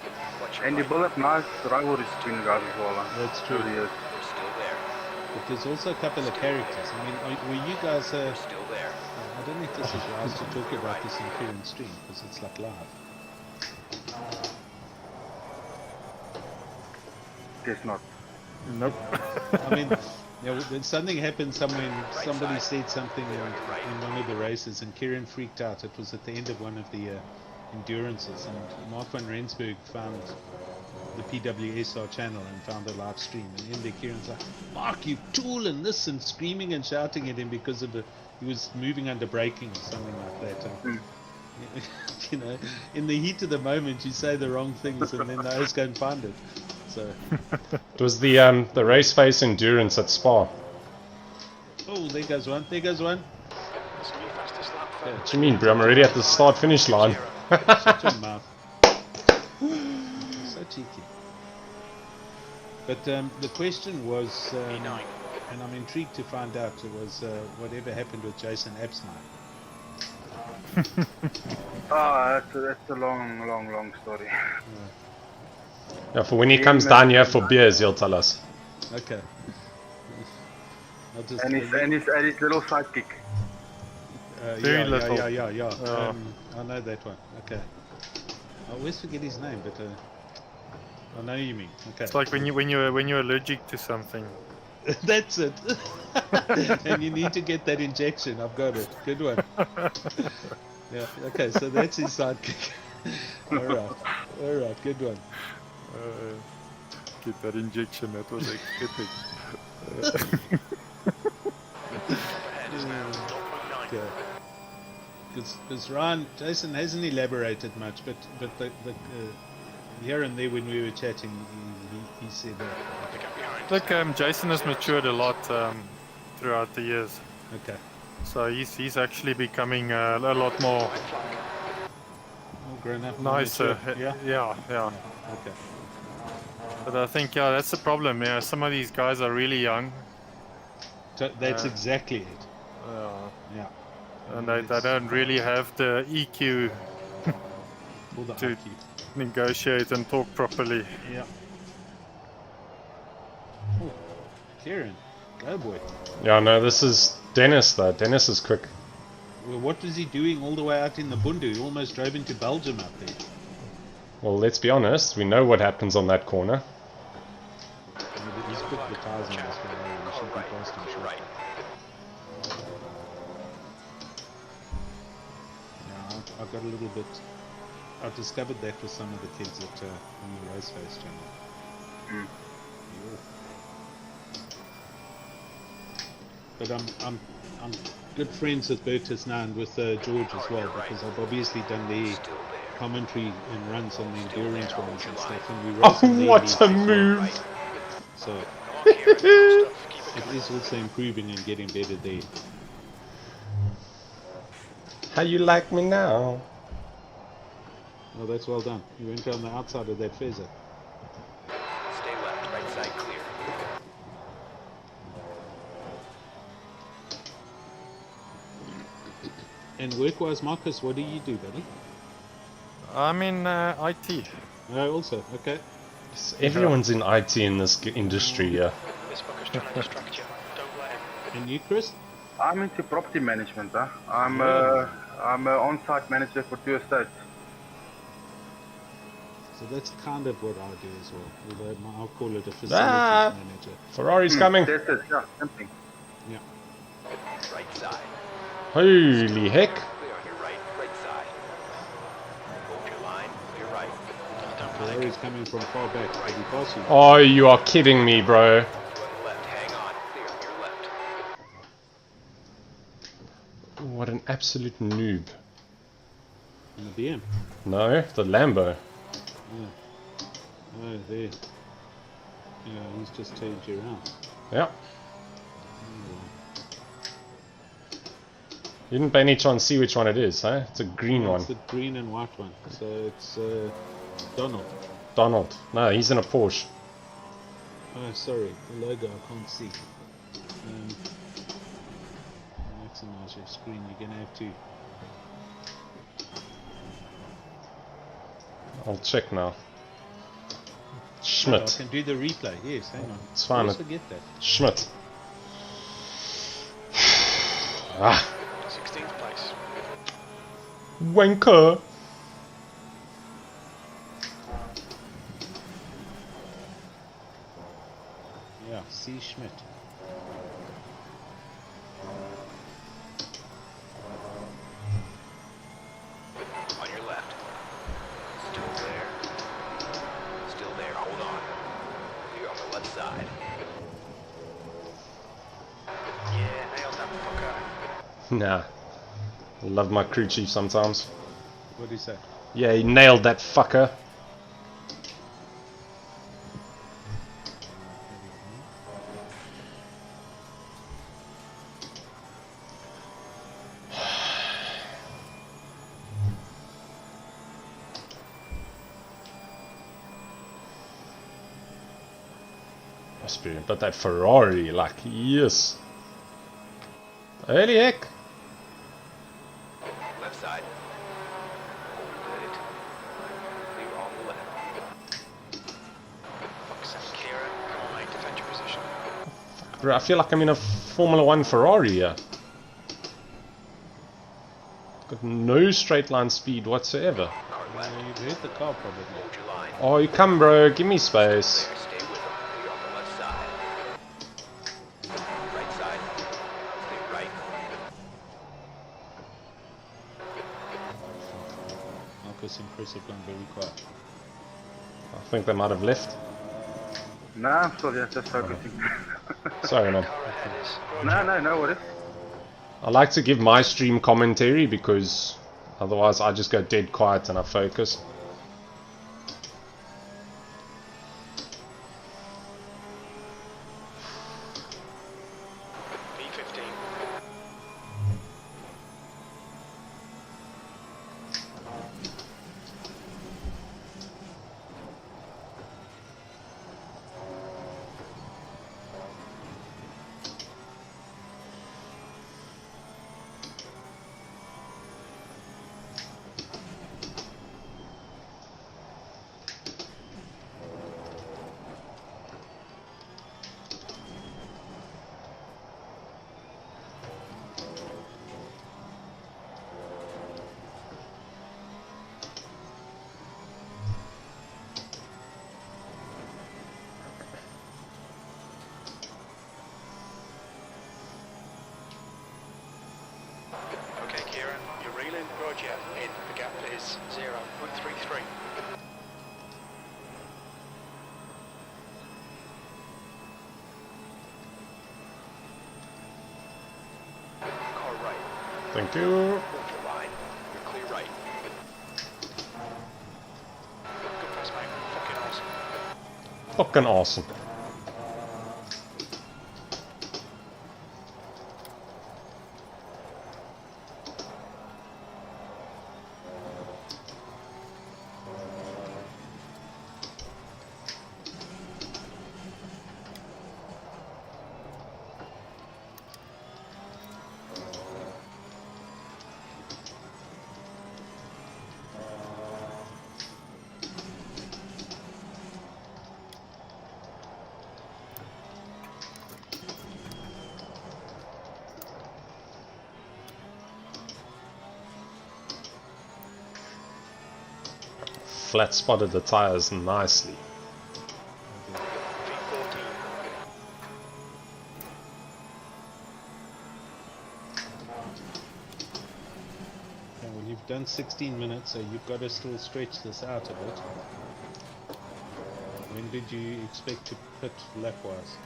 And you build up nice rivalries between guys as well. That's true. Over the years. They're still there. But there's also a couple of characters. I mean, were you guys? They're still there. I don't know if this is wise to talk about this in current stream because it's like live. Guess not. Nope. I mean, you know, when something happened somewhere, somebody said something in one of the races, and Kieran freaked out. It was at the end of one of the endurances, and Mark van Rensburg found the PWSR channel and found a live stream, and in there Kieran's like, "Mark, you tool," and this, and screaming and shouting at him because of he was moving under braking or something like that. You know, in the heat of the moment, you say the wrong things, and then the others go and find it. So. It was the race face endurance at Spa. Oh, there goes one. There goes one. This will be fastest lap for What do you mean, bro? I'm already at the start-finish line. Shut your mouth. So cheeky. But the question was, and I'm intrigued to find out, was whatever happened with Jason Absmeyer. That's a long story. Yeah, for when he comes down here for beers, he'll tell us. Okay. I'll just And his little sidekick. Very little. Yeah. Oh. I know that one. Okay. I always forget his name, but I know you mean. Okay. It's like when you're allergic to something. That's it. And you need to get that injection. I've got it. Good one. Yeah. Okay. So that's his sidekick. All right. Good one. Get that injection. That was epic. Okay. Because Jason hasn't elaborated much, but the here and there when we were chatting, he said that. Look, Jason has matured a lot throughout the years. Okay. So he's actually becoming a lot more All grown up. more nicer. mature. Yeah. Okay. But I think that's the problem. Yeah, some of these guys are really young. So that's exactly it. Yeah. And they don't really have the EQ All the to IQ. negotiate and talk properly. Yeah. Oh, Kieran, go boy. Yeah, no, this is Dennis though. Dennis is quick. Well, what was he doing all the way out in the Bundu? He almost drove into Belgium out there. Well, let's be honest. We know what happens on that corner. He's put the tires on this one. He should be fast and short. Yeah, I got a little bit. I discovered that with some of the kids at on the Race Face channel. But I'm good friends with Bertus now and with George as well, because I've obviously done the commentary and runs on the endurance ones and stuff, and we race on their What leagues a as well. move! So it is also improving and getting better there. How you like me now? Oh, that's well done. You went around the outside of that feather. Stay left, right side clear. And work-wise, Marcus, what do you do, buddy? I'm in IT. Oh, also, okay. Everyone's in IT in this industry, yeah. This fucker's trying to distract you. Don't let him. And you, Chris? I'm into property management. I'm an on-site manager for 2 estates. So that's kind of what I do as well. Although I'll call it a facilities manager. Ferrari's coming. That's it, yeah, something. Yeah. Right side. Holy heck. Clear on your right side. Hold your line, clear right. For or he's coming from far back. Did he pass you? Oh, you are kidding me, bro. To the left. Hang on. Clear on your left. What an absolute noob. In the BM. No, the Lambo. Oh, there. Yeah, he's just turned you around. Yeah. You didn't by any chance see which one it is, huh? It's a green one. It's the green and white one. So it's Donald. Donald. No, he's in a Porsche. Oh, sorry. The logo I can't see. Maximize your screen. You're going to have to... I'll check now. Oh, I Schmidt. can do the replay. Yes, hang on. It's fine. I always forget that. Schmidt. Ah, 16th place. wanker. Yeah, C. Schmidt. On your left. Still there. Still there. Hold on. You're on the left side. Yeah, nailed that fucker. Nah. I love my crew chief sometimes. What do you say? Yeah, he nailed that fucker. Must be, but that Ferrari, like, yes. Holy heck. Left side. Hold it. Clear on the left. Focus on Kira. Come on, mate. Defend your position. Bro, I feel like I'm in a Formula 1 Ferrari here. Got no straight line speed whatsoever. Car left. You've hit the car probably. Hold your line. Oh, you come, bro. Give me space. There, stay with them. Clear on the left side. Right side. Stay right. Marcus impressive gone very quiet. I think they might have left. Nah, I'm still just focusing. Sorry, man. Car ahead is. no worries. I like to give my stream commentary because otherwise I just go dead quiet and I focus. P15. Okay, Kieran, you're reeling. Roger. In. The gap is 0.33. Car right. Thank you. Hold your line. You're clear right. Good press, mate. Fucking awesome. Fucking awesome. Flat spotted the tires nicely. V14. Okay, well, you've done 16 minutes, so you've got to still stretch this out a bit. When did you expect to pit lap-wise?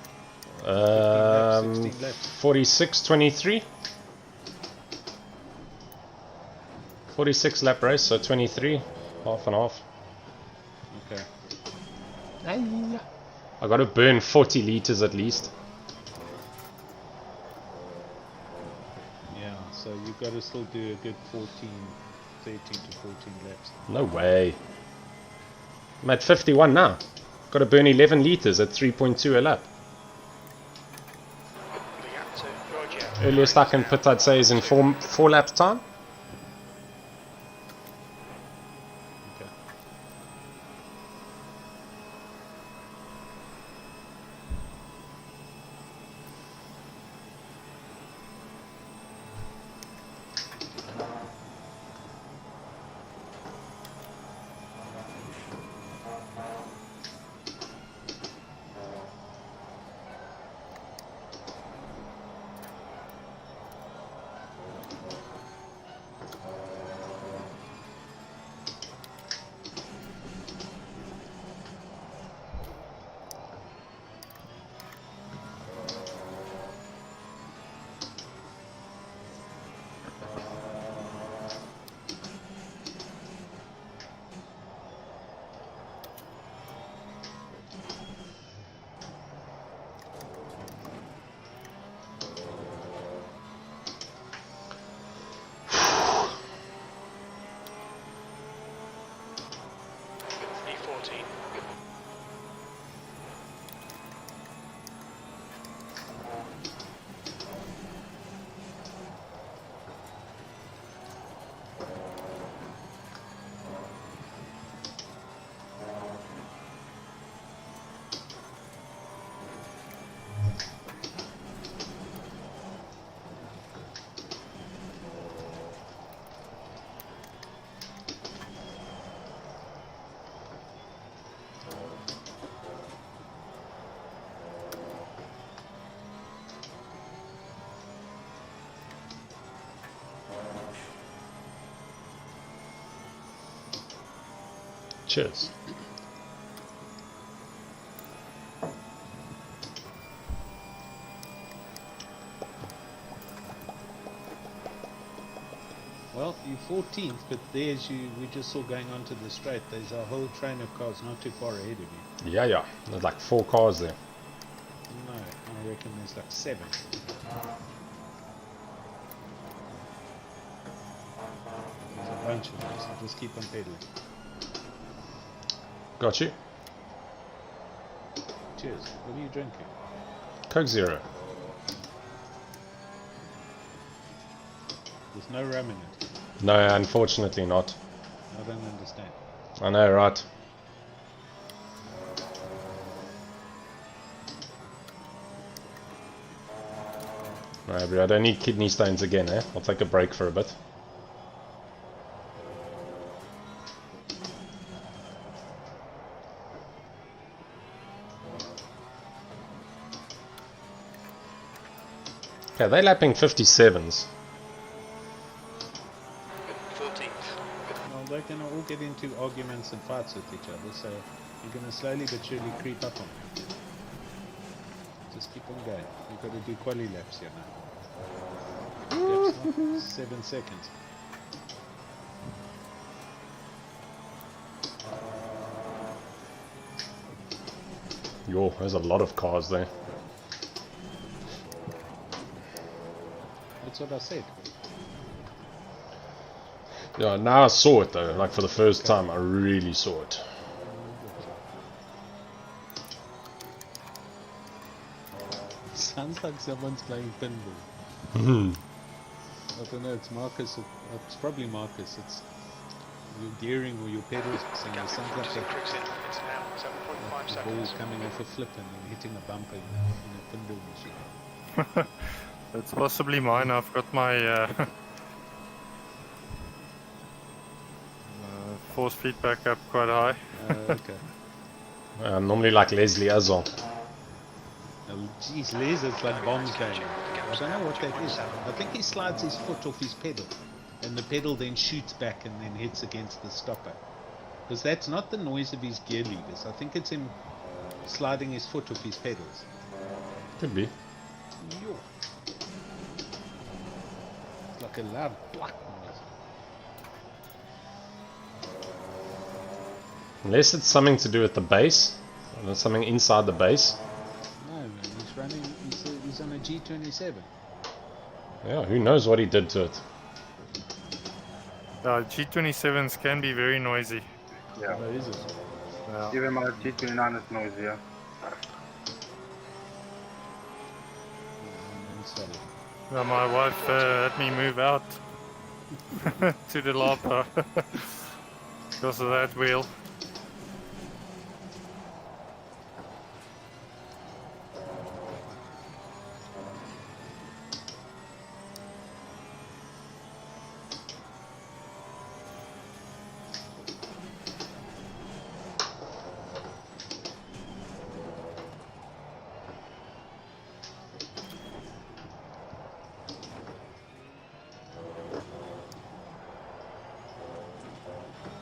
16 laps. 46.23. 46 lap race, so 23, half and half. Okay. I got to burn 40 liters at least. Yeah, so you've got to still do a good 13 to 14 laps. No way. I'm at 51 now. Got to burn 11 liters at 3.2 a lap. Earliest I can put, I'd say, is in four laps time. Okay. Cheers. Well, you're 14th, but we just saw going onto the straight, there's a whole train of cars not too far ahead of you. Yeah. There's like 4 cars there. No, I reckon there's like 7. There's a bunch of them, so just keep on pedaling. Got you. Cheers. What are you drinking? Coke Zero. There's no rum in it. No, unfortunately not. I don't understand. I know, right? No, bro, I don't need kidney stones again, eh? I'll take a break for a bit. Okay, they're lapping 57s. 14th. Well, they're going to all get into arguments and fights with each other, so you're going to slowly but surely creep up on them. Just keep on going. You've got to do quali laps here now. Laps now. 7 seconds. Yo, there's a lot of cars there. That's what I said. Yeah, now I saw it though, like for the first time I really saw it. Sounds like someone's playing pinball. I don't know, it's Marcus, it's probably Marcus, it's your gearing or your pedals, so it sounds like the ball is coming off a flip and then hitting a bumper in a pinball machine. It's possibly mine. I've got my force feedback up quite high. Okay. Normally like Leslie as well. Oh, geez, Les, it's like bombs going. I don't know what that is. I think he slides his foot off his pedal, and the pedal then shoots back and then hits against the stopper. Because that's not the noise of his gear levers. I think it's him sliding his foot off his pedals. Could be. Yo. It's like a loud black noise. Unless it's something to do with the base. Or there's something inside the base. No, man, he's running. He's on a G27. Yeah, who knows what he did to it. G27s can be very noisy. Yeah. Oh, is it? Yeah. Even my G29 is noisier. I'm sorry. Yeah, my wife had me move out to the lapa because of that wheel.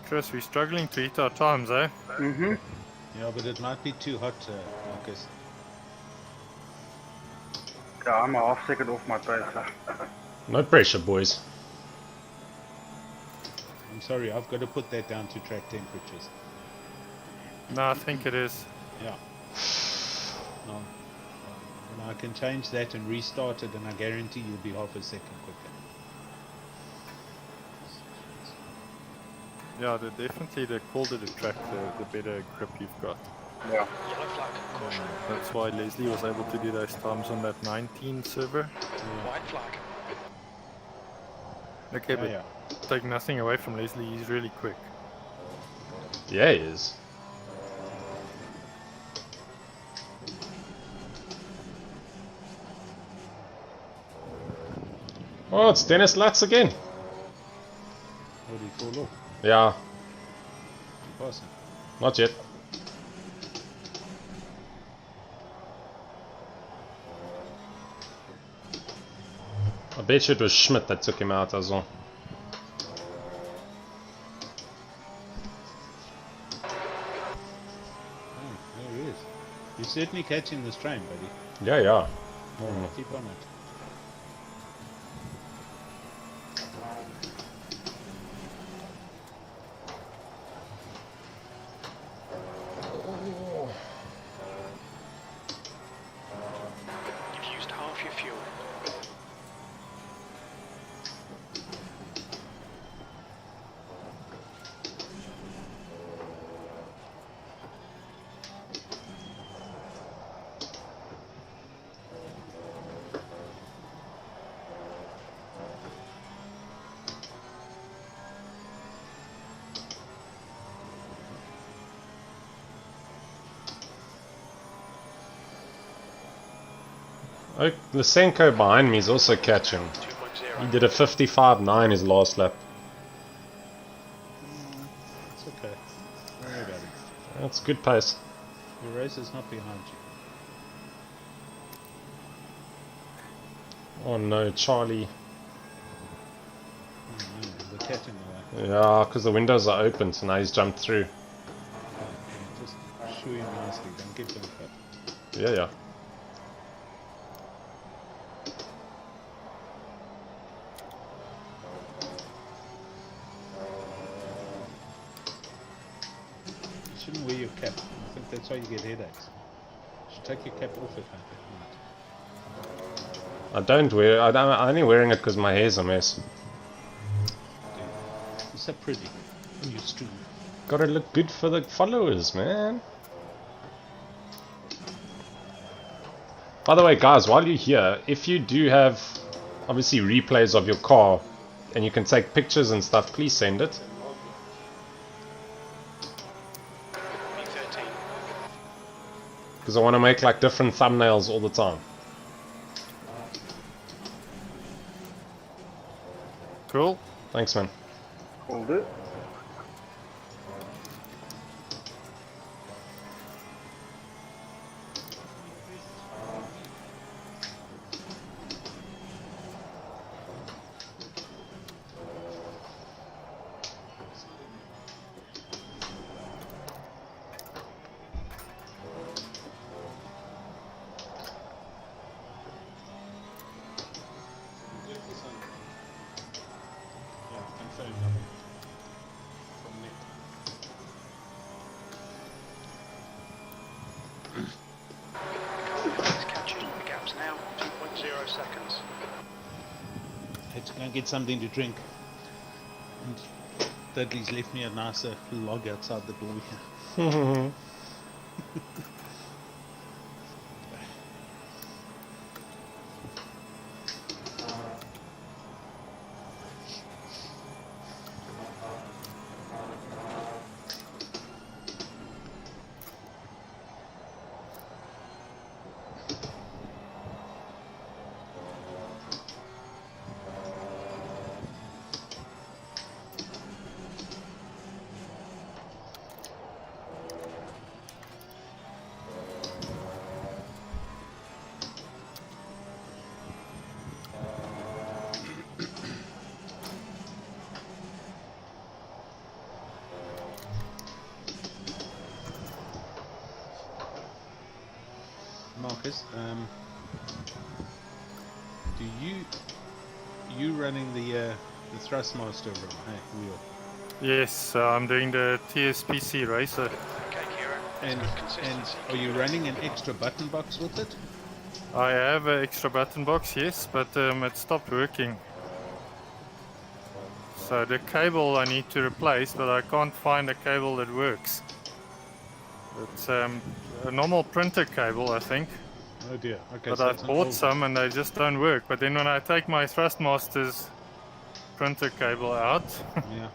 Chris, we're struggling to hit our times, eh? Mm-hmm. Yeah, but it might be too hot, Marcus. Yeah, I'm a half second off my pace. No pressure, boys. I'm sorry, I've got to put that down to track temperatures. No, I think it is. Yeah. No. And I can change that and restart it, and I guarantee you'll be half a second quicker. Yeah, definitely they called it a track, the better grip you've got. Yeah. Yellow flag, caution. That's why Leslie was able to do those times on that 19 server. White flag. Okay, but Yeah. take nothing away from Leslie, he's really quick. Yeah, he is. Oh, it's Dennis Latz again. What do you fall off? Yeah, You pass him. not yet. I bet you it was Schmidt that took him out as well. Oh, there he is. You're certainly catching this train, buddy. Yeah, yeah. Keep on it. You've used half your fuel. Oh, Lysenko behind me is also catching. 2.0. He did a 55.9 his last lap. It's okay. Don't worry about it. That's good pace. Your race is not behind you. Oh no, Charlie. Oh, no, there's a cat in the way. Yeah, because the windows are open, so now he's jumped through. Just shoo him nicely. Don't get bumped up. Yeah, yeah. You shouldn't wear your cap. I think that's why you get headaches. You should take your cap off at night. I don't wear. I'm only wearing it because my hair's a mess. You're so pretty. And you're stupid. Gotta look good for the followers, man. By the way, guys, while you're here, if you do have obviously replays of your car and you can take pictures and stuff, please send it. B13. Because I want to make like different thumbnails all the time. Cool. Thanks, man. Hold it. had to go and get something to drink. And Dudley's left me a nicer log outside the door here. Marcus, do you running the Thrustmaster room? Hey, wheel. Yes, I'm doing the TSPC race. Okay, Kira. And are you running an extra button box with it? I have an extra button box, yes, but it stopped working. So the cable I need to replace, but I can't find a cable that works. It's a normal printer cable, I think. Oh dear. Okay. But so I've it's an bought old some and they just don't work. But then when I take my Thrustmaster's printer cable out one. Yeah.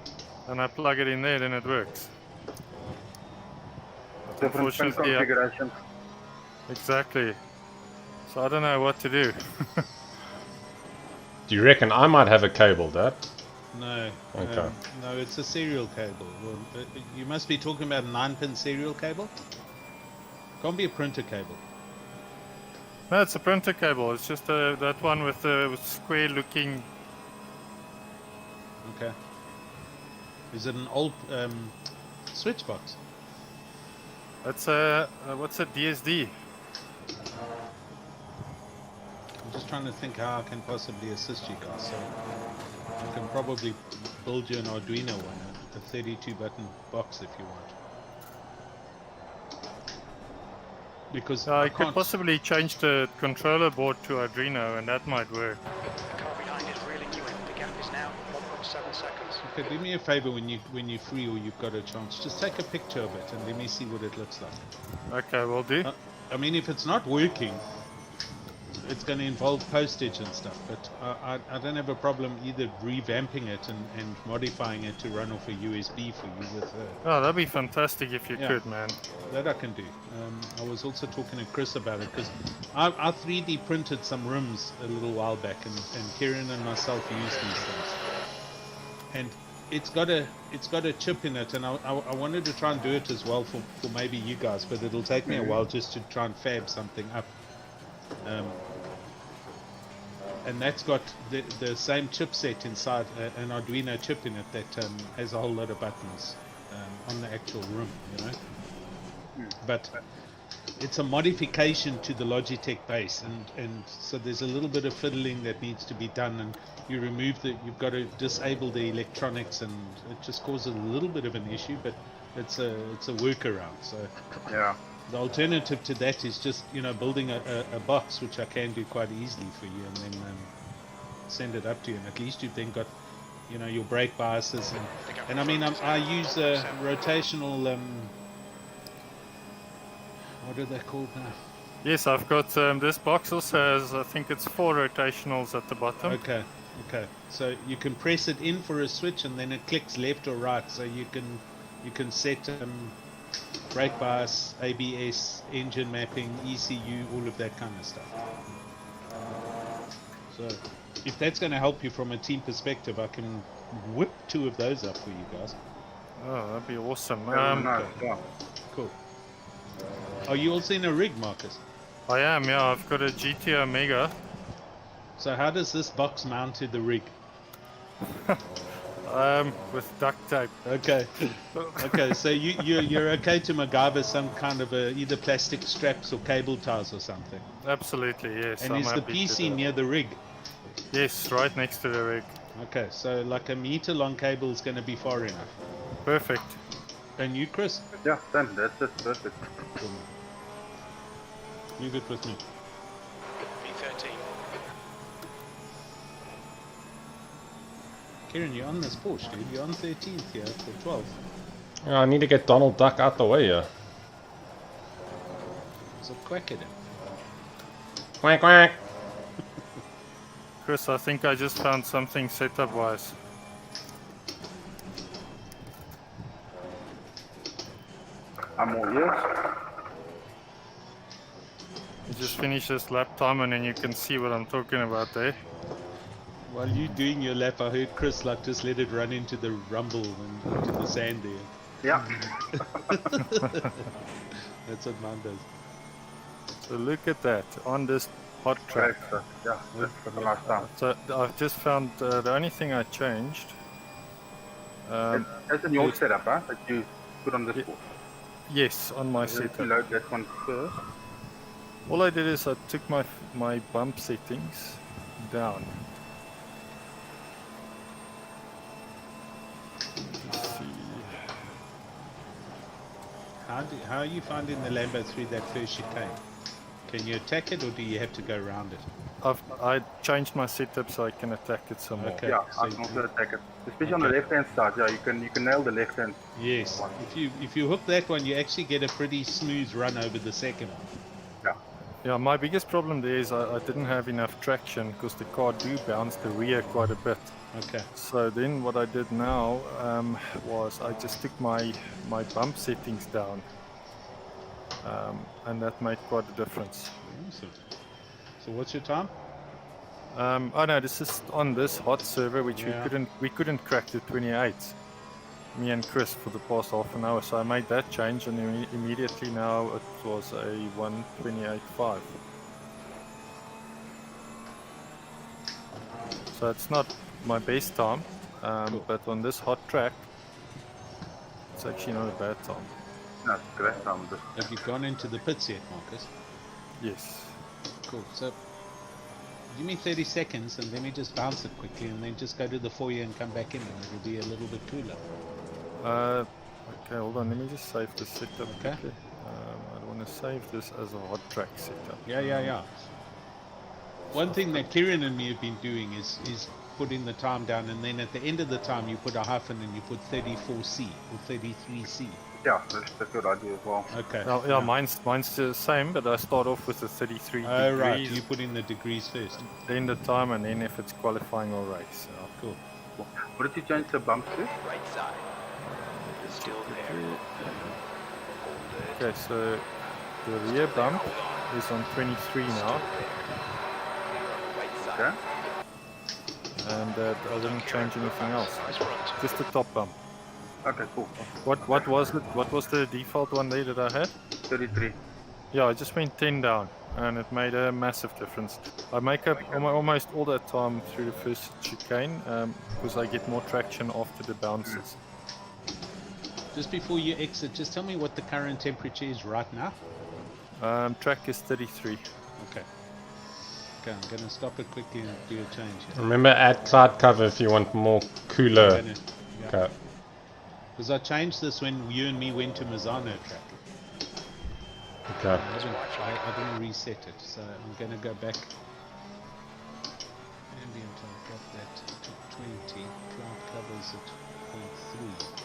and I plug it in there, then it works. But Different pin unfortunately, configurations. exactly. So I don't know what to do. Do you reckon I might have a cable, Dad? No. Okay. No, it's a serial cable. Well, you must be talking about a 9-pin serial cable. Can't be a printer cable. No, it's a printer cable. It's just that one with the square-looking. Okay. Is it an old switch box? That's a what's a DSD? I'm just trying to think how I can possibly assist you guys. So I can probably build you an Arduino one, a 32-button box if you want. Because I I could can't. possibly change the controller board to Arduino, and that might work. The car behind is reeling you in. The gap is now 1.7 seconds. Okay, do me a favor when you're free or you've got a chance. Just take a picture of it and let me see what it looks like. Okay, will do. I mean, if it's not working, it's going to involve postage and stuff. But I don't have a problem either revamping it and modifying it to run off a USB for you with. Oh, that'd be fantastic if you Yeah. could, man. That I can do. I was also talking to Chris about it because I 3D printed some rooms a little while back, and Kieran and myself used these things. And it's got a chip in it, and I wanted to try and do it as well for maybe you guys, but it'll take me a while just to try and fab something up. And that's got the same chipset inside, an Arduino chip in it that has a whole lot of buttons on the actual room, you know. But it's a modification to the Logitech base, and so there's a little bit of fiddling that needs to be done, and you've got to disable the electronics, and it just causes a little bit of an issue, but it's a workaround. So Yeah. the alternative to that is just building a box, which I can do quite easily for you, and then send it up to you, and at least you've then got your brake biases, and I mean I use rotational what are they called now? Yes, I've got this box also has, I think it's 4 rotationals at the bottom. Okay. So you can press it in for a switch, and then it clicks left or right. So you can set brake bias, ABS, engine mapping, ECU, all of that kind of stuff. So if that's going to help you from a team perspective, I can whip 2 of those up for you guys. Oh, that'd be awesome. Nice. Yeah. Cool. Are you also in a rig, Marcus? I am, yeah. I've got a GT Omega. So how does this box mount to the rig? With duct tape. Okay. Okay, so you're okay to MacGyver some kind of either plastic straps or cable ties or something. Absolutely, yes. And I'm is the happy to PC do that. near the rig? Yes, right next to the rig. Okay, so like a meter long cable is going to be far enough. Perfect. And you, Chris? Yeah, then that's it. Perfect. Cool. Leave it with me. V13. Kieran, you're on this Porsche, dude. You're on 13th here for 12th. I need to get Donald Duck out the way here. There's a quack at him. Quack quack. Chris, I think I just found something setup-wise. I'm all ears. You just finish this lap time and then you can see what I'm talking about there. While you doing your lap, I heard Chris like just let it run into the rumble and into the sand there. Yeah. That's what mine does. So look at that, on this hot track. Correct, sir. Yeah, that's for the last time. So I've just found the only thing I changed. That's a new setup, huh? That you put on this Yeah. board. Yes, on my You setup. load that one first. All I did is I took my bump settings down. Let's see. How are you finding the Lambo through that first chicane? Can you attack it or do you have to go around it? I changed my setup so I can attack it some more. Okay. Yeah, so I can also attack it. Especially on the left hand side, yeah, you can nail the left hand. Yes. If you hook that one, you actually get a pretty smooth run over the second one. Yeah. Yeah, my biggest problem there is I didn't have enough traction because the car do bounce the rear quite a bit. Okay. So then what I did now was I just took my bump settings down, and that made quite a difference. Awesome. So what's your time? Oh no, this is on this hot server which Yeah. we couldn't crack the 28. Me and Chris for the past half an hour, so I made that change and immediately now it was a 1:28.5. So it's not my best time, Cool. but on this hot track, it's actually not a bad time. No, it's a great time. Have you gone into the pits yet, Marcus? Yes. Cool. So give me 30 seconds and let me just bounce it quickly and then just go to the foyer and come back in and it'll be a little bit cooler. Okay, hold on. Let me just save the setup. Okay. quickly. I want to save this as a hot track setup. Yeah. One thing that Kieran and me have been doing is putting the time down and then at the end of the time you put a hyphen and you put 34C or 33C. Yeah, that's what I do as well. Okay. Yeah, mine's the same, but I start off with the 33 Oh, right. degrees, You put in the degrees first. then the time, and then if it's qualifying or race. Cool. What did you change the bumps to? Right side. Still there. Hold it. Okay, so the rear bump is on 23 now, Right side. Okay. and I didn't change anything else. Just the top bump. Okay, cool. What was it? What was the default one there that I had? 33. Yeah, I just went 10 down, and it made a massive difference. I make up almost all that time through the first chicane because I get more traction after the bounces. Just before you exit, just tell me what the current temperature is right now. Track is 33. Okay. Okay, I'm going to stop it quickly and do a change here. Remember, add cloud cover if you want more cooler. Okay. Because I changed this when you and me went to Mazzano track. Okay. I didn't reset it, so I'm going to go back. Ambient, I'll drop that to 20. Cloud covers at 0.3.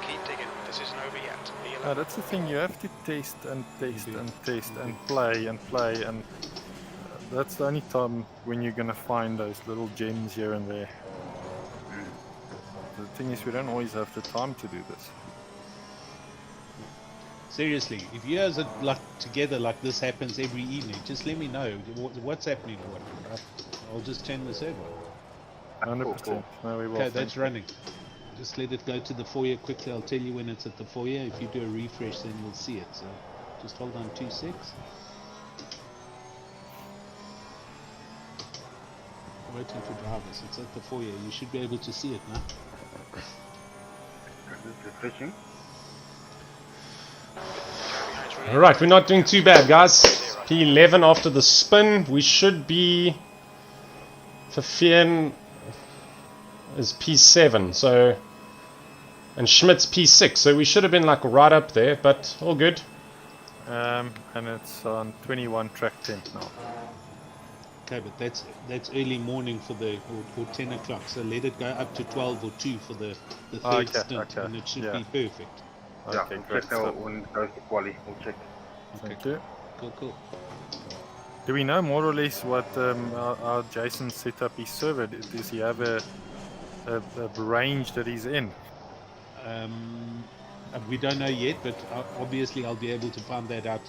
Keep digging. This isn't over yet. Be alert. That's the thing, you have to test and test and test and play, and that's the only time when you're gonna find those little gems here and there. The thing is, we don't always have the time to do this. Seriously, if you guys are like together like this happens every evening, just let me know what's happening. I'll just change the server. 100%. No, we will. Okay, that's running. Just let it go to the foyer quickly. I'll tell you when it's at the foyer. If you do a refresh, then you'll see it. So just hold on 2 secs. Waiting for drivers. It's at the foyer. You should be able to see it now. Refreshing. Alright, we're not doing too bad, guys. P11 after the spin. We should be... Verfeyen is P7, so... And Schmidt's P6, so we should have been like right up there, but all good. And it's on 21 track 10 now. Okay, but that's early morning for the or 10 o'clock. So let it go up to 12 or 2 for the third stint, and it should be perfect. Yeah, Okay, we'll great check now stuff. when it goes to quali. We'll check. Thank you. Cool. Do we know more or less what our Jason set up his server? Does he have a range that he's in? We don't know yet, but obviously I'll be able to find that out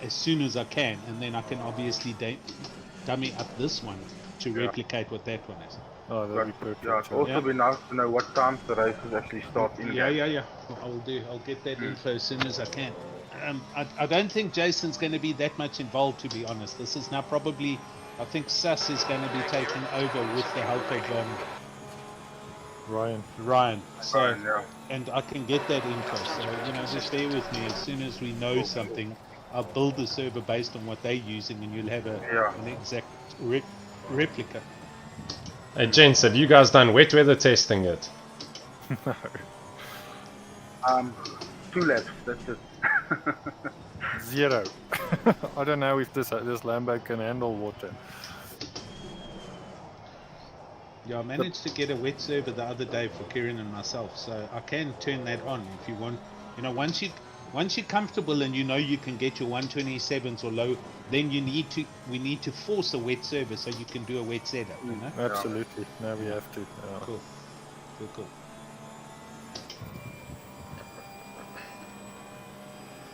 as soon as I can, and then I can obviously dummy up this one to replicate what that one is. Oh, that'll be perfect. Yeah, it's also be nice to know what time the races actually start in game. Yeah. I'll get that info as soon as I can. I don't think Jason's going to be that much involved, to be honest. This is now probably, I think Sus is going to be taking over with the help of Ryan. So, and I can get that info. So, just bear with me. As soon as we know something, I'll build the server based on what they're using, and you'll have an exact replica. Hey, gents, have you guys done wet weather testing yet? No. 2 laps, that's it. 0. I don't know if this Lambo can handle water. Yeah, I managed to get a wet server the other day for Kieran and myself, so I can turn that on if you want. Once you're comfortable and you can get your 127s or low, then we need to force a wet server so you can do a wet setup. Absolutely. Now we have to. Cool.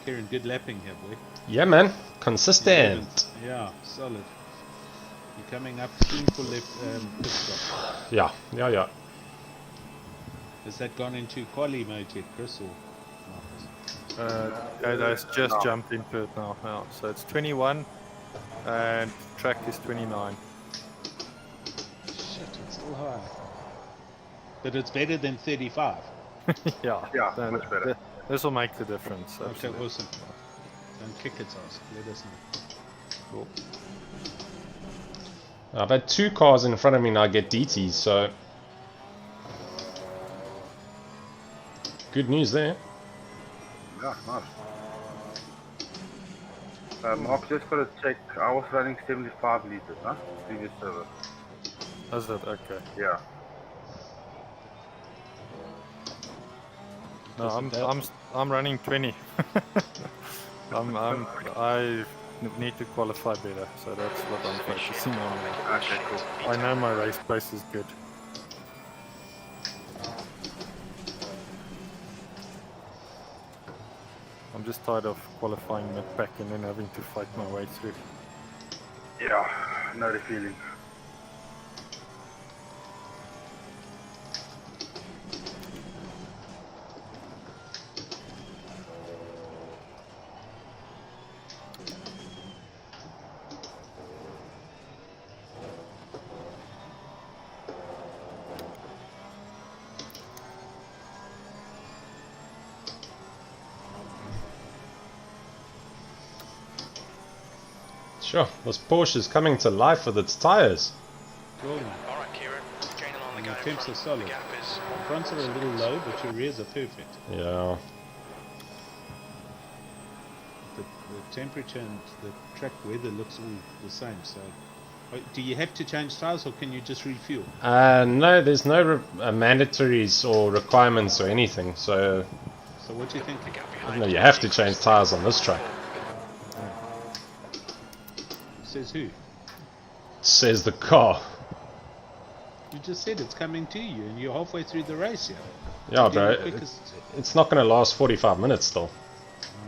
Kieran, good lapping here, boy. Yeah, man. Consistent. Yeah, solid. You're coming up clean for left pit stop. Yeah. Has that gone into quali mode yet, Chris, or Marcus? That's just jumped into it now. So it's 21 and track is 29. Shit, it's still high. But it's better than 35. Yeah, much better. This will make the difference. Okay, awesome. Don't kick its ass. Let us know. Cool. I've had 2 cars in front of me now get DTs, so good news there. Yeah, nice. Mark, just got to check. I was running 75 liters, huh? Previous server. Is it? Okay. Yeah. No, I'm running 20. I need to qualify better, so that's what I'm focusing on. Okay, cool. I know my race pace is good. I'm just tired of qualifying mid-pack and then having to fight my way through. Yeah, know the feeling. Sure, this Porsche is coming to life with its tyres. Cool. Alright, Kieran. Gain along the And guy the in temps are front. solid. The gap is The fronts are a little low, but your rears are perfect. Yeah. The temperature and the track weather looks all the same. So, do you have to change tyres or can you just refuel? No, there's no mandatories or requirements or anything. So what do you think? you have to change tyres on this track. Says who? Says the car. You just said it's coming to you, and you're halfway through the race here. Yeah, bro. It's not going to last 45 minutes still.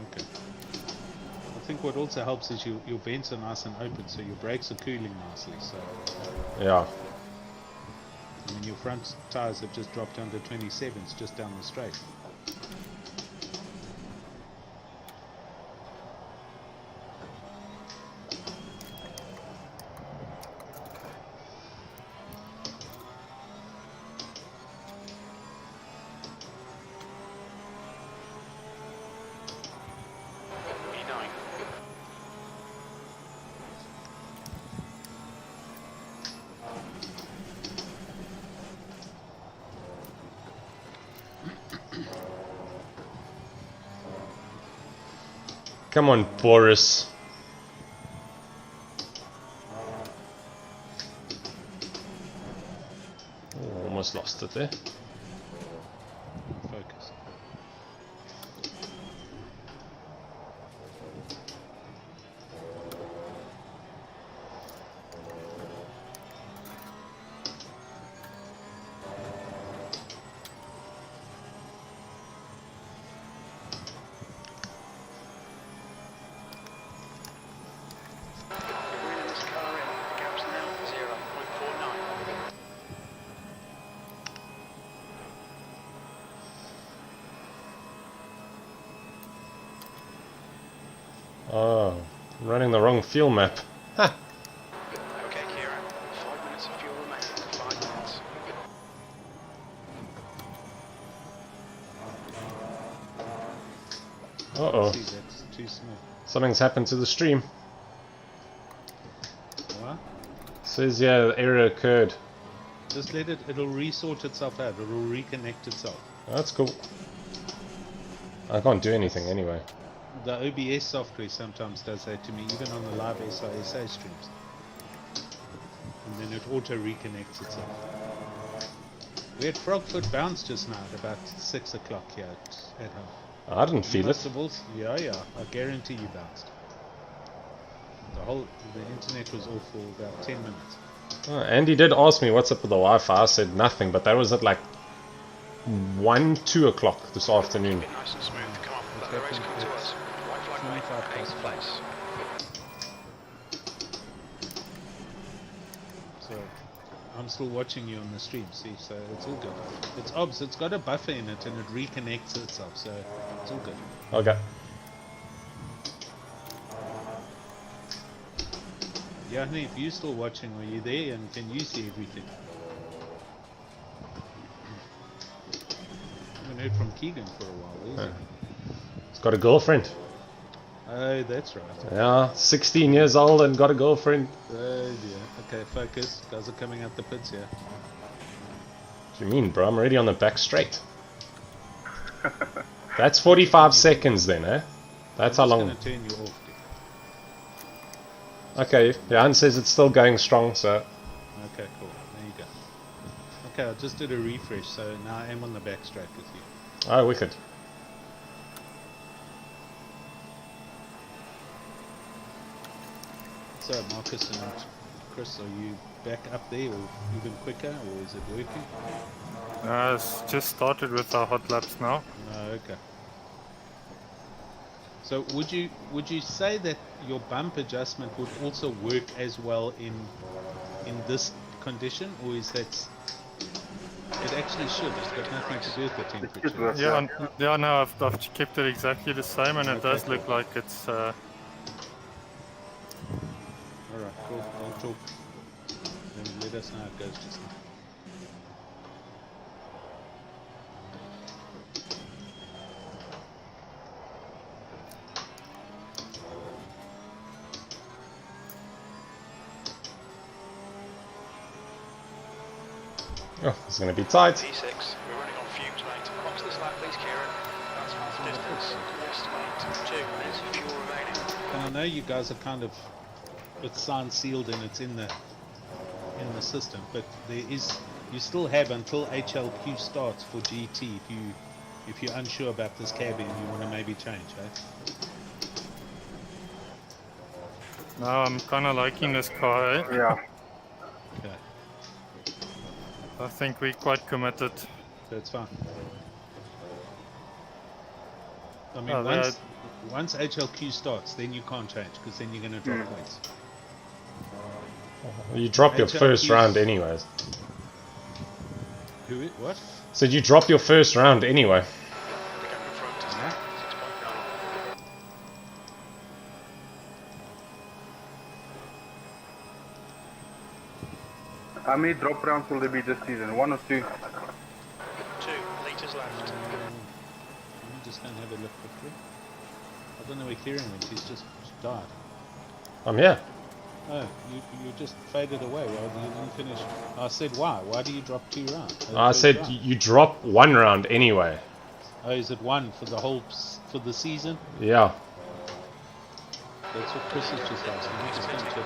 Okay. I think what also helps is your vents are nice and open, so your brakes are cooling nicely. So. Yeah. I mean, your front tires have just dropped under 27s just down the straight. Come on, Boris. almost lost it there. Focus. You're winning this car in. The gap's now 0.49. Oh, I'm running the wrong fuel map. Ha! Okay, Kieran. 5 minutes of fuel remaining. 5 minutes. Uh-oh. See, that's too small. Something's happened to the stream. What? Says yeah, the error occurred. Just let it, it'll resort itself out, it'll reconnect itself. That's cool. I can't do anything anyway. The OBS software sometimes does that to me, even on the live SISA streams. And then it auto reconnects itself. We had Frogfoot bounce just now at about 6 o'clock here at home. I didn't You feel must it. have also, yeah, I guarantee you bounced. The internet was off for about 10 minutes. Oh, Andy did ask me what's up with the Wi-Fi. I said nothing, but that was at like 1, 2 o'clock this afternoon. Keep it nice and smooth. Come on, let the race come to us. White flag mate, 25 pace past place. So I'm still watching you on the stream, see, so it's all good. It's obs, it's got a buffer in it and it reconnects itself, so it's all good. Okay. Yeah, honey, if you're still watching, are you there and can you see everything? I haven't heard from Keegan for a while, is he? He's got a girlfriend. Oh, that's right. Yeah, 16 years old and got a girlfriend. Oh dear. Okay, focus. Guys are coming out the pits here. What do you mean, bro? I'm already on the back straight. That's 45 seconds then, eh? That's how I'm long. just gonna turn you off, dude. Okay, Jan says it's still going strong, so Okay, cool. There you go. Okay, I just did a refresh, so now I am on the back straight with you. oh, wicked. So, Marcus and Chris, are you back up there or even quicker, or is it working? It's just started with our hot laps now. Oh, okay. So would you say that your bump adjustment would also work as well in this condition, or is that it actually should? It's got nothing to do with the temperature. work. Yeah, no, I've kept it exactly the same, and it Okay. does look like it's. All right, cool. Don't talk. Then let us know how it goes just now. Oh, it's going to be tight. P6, we're running on fumes, mate. Box this lap, please, Kieran. That's half the distance. Estimate 2 minutes of fuel remaining. And I know you guys are kind of, it's signed, sealed, and it's in the system, but you still have until HLQ starts for GT if you're unsure about this cabin and you want to maybe change, eh? No, I'm kind of liking this car. Eh? Yeah. Okay, I think we're quite committed. so it's fine. I mean, Oh, they once HLQ starts, then you can't change because then you're going to drop weights. You drop your first HLQs. round anyways. What? So you drop your first round anyway. The gap in front is now 6.9. How many drop rounds will there be this season? 1 or 2? 2 litres left. Let me just go and have a look quickly. I don't know where Kieran went. He's just died. I'm here. Oh, you just faded away. Why you didn't finish? I said why? Why do you drop 2 rounds? I said you drop 1 round anyway. Oh, is it 1 for the whole for the season? Yeah. That's what Chris is just asking. I'm just going to check.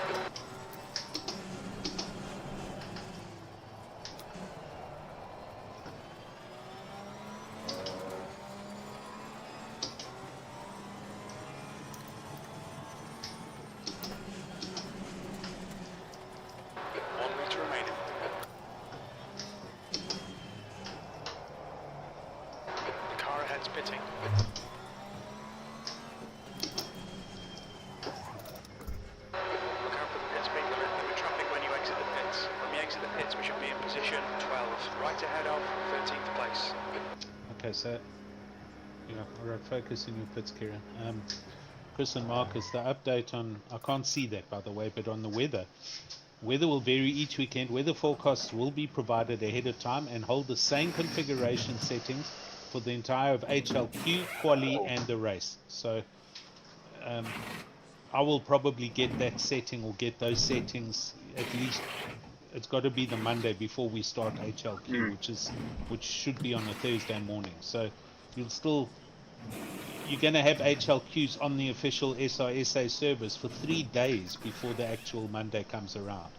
straight ahead of 13th place. Okay, so yeah, alright, focus in your pits, Kieran. Chris and Marcus, the update on, I can't see that by the way, but on the weather. Weather will vary each weekend. Weather forecasts will be provided ahead of time and hold the same configuration settings for the entire of HLQ, quali and the race. So I will probably get that setting or get those settings at least. It's got to be the Monday before we start HLQ, which should be on a Thursday morning. So you're going to have HLQs on the official SRSA service for 3 days before the actual Monday comes around.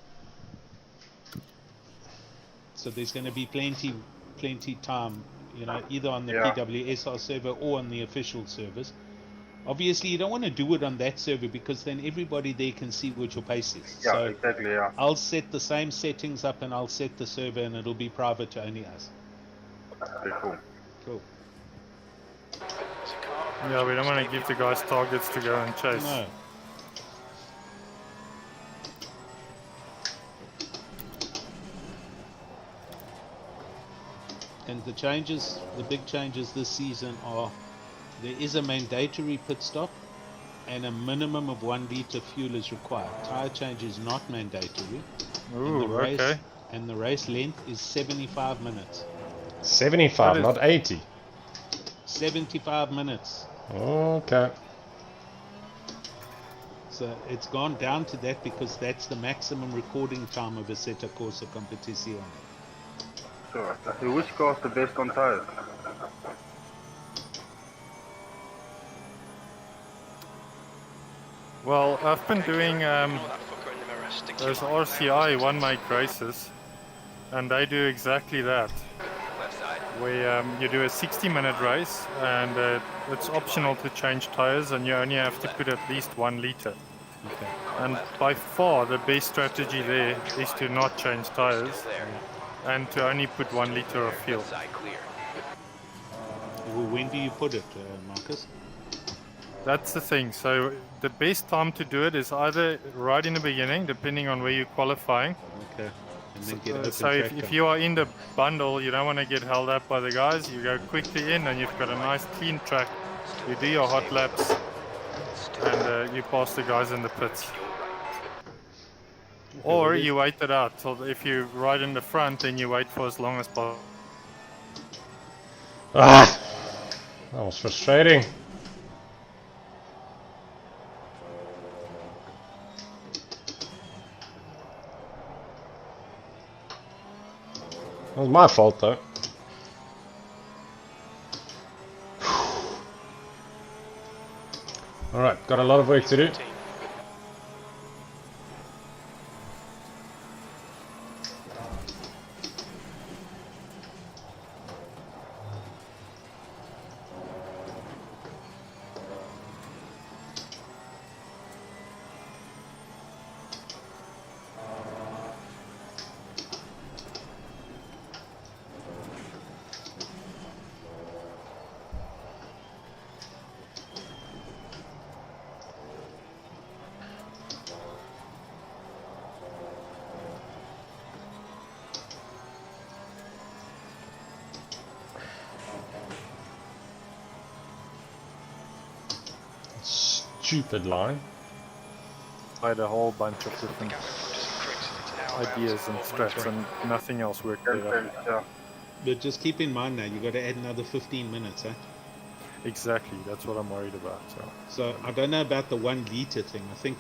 So there's going to be plenty time, either on the PWSR server or on the official service. Obviously, you don't want to do it on that server because then everybody there can see what your pace is. Yeah, so exactly, yeah. I'll set the same settings up and I'll set the server and it'll be private to only us. Very cool. Cool. Yeah, we don't want to give the guys targets to go and chase. No. And the big changes this season are there is a mandatory pit stop and a minimum of 1 litre fuel is required. Tyre change is not mandatory. Ooh, okay. And the race length is 75 minutes. 75, not 80. 75 minutes. Okay. So it's gone down to that because that's the maximum recording time of a Assetto Corsa Competizione. Sure. So which car's the best on tires? Well, I've been doing those RCI one-make races, and they do exactly that. Where you do a 60-minute race, and it's optional to change tires, and you only have to put at least 1 litre. Okay. And by far the best strategy there is to not change tires and to only put 1 litre of fuel. Well, when do you put it, Marcus? That's the thing. So the best time to do it is either right in the beginning, depending on where you're qualifying. Okay. And then get open So if you are in the bundle, you don't want to get held up by the guys, you go quickly in and you've got a nice clean track. You do your hot laps and you pass the guys in the pits. Or you wait it out. So if you're right in the front, then you wait for as long as possible. Ah! That was frustrating. That was my fault though. Alright, got a lot of work to do. Stupid line. I had a whole bunch of different ideas and strats and nothing else worked there. Yeah. But just keep in mind now, you've got to add another 15 minutes, eh? Exactly, that's what I'm worried about. So I don't know about the 1 litre thing. I think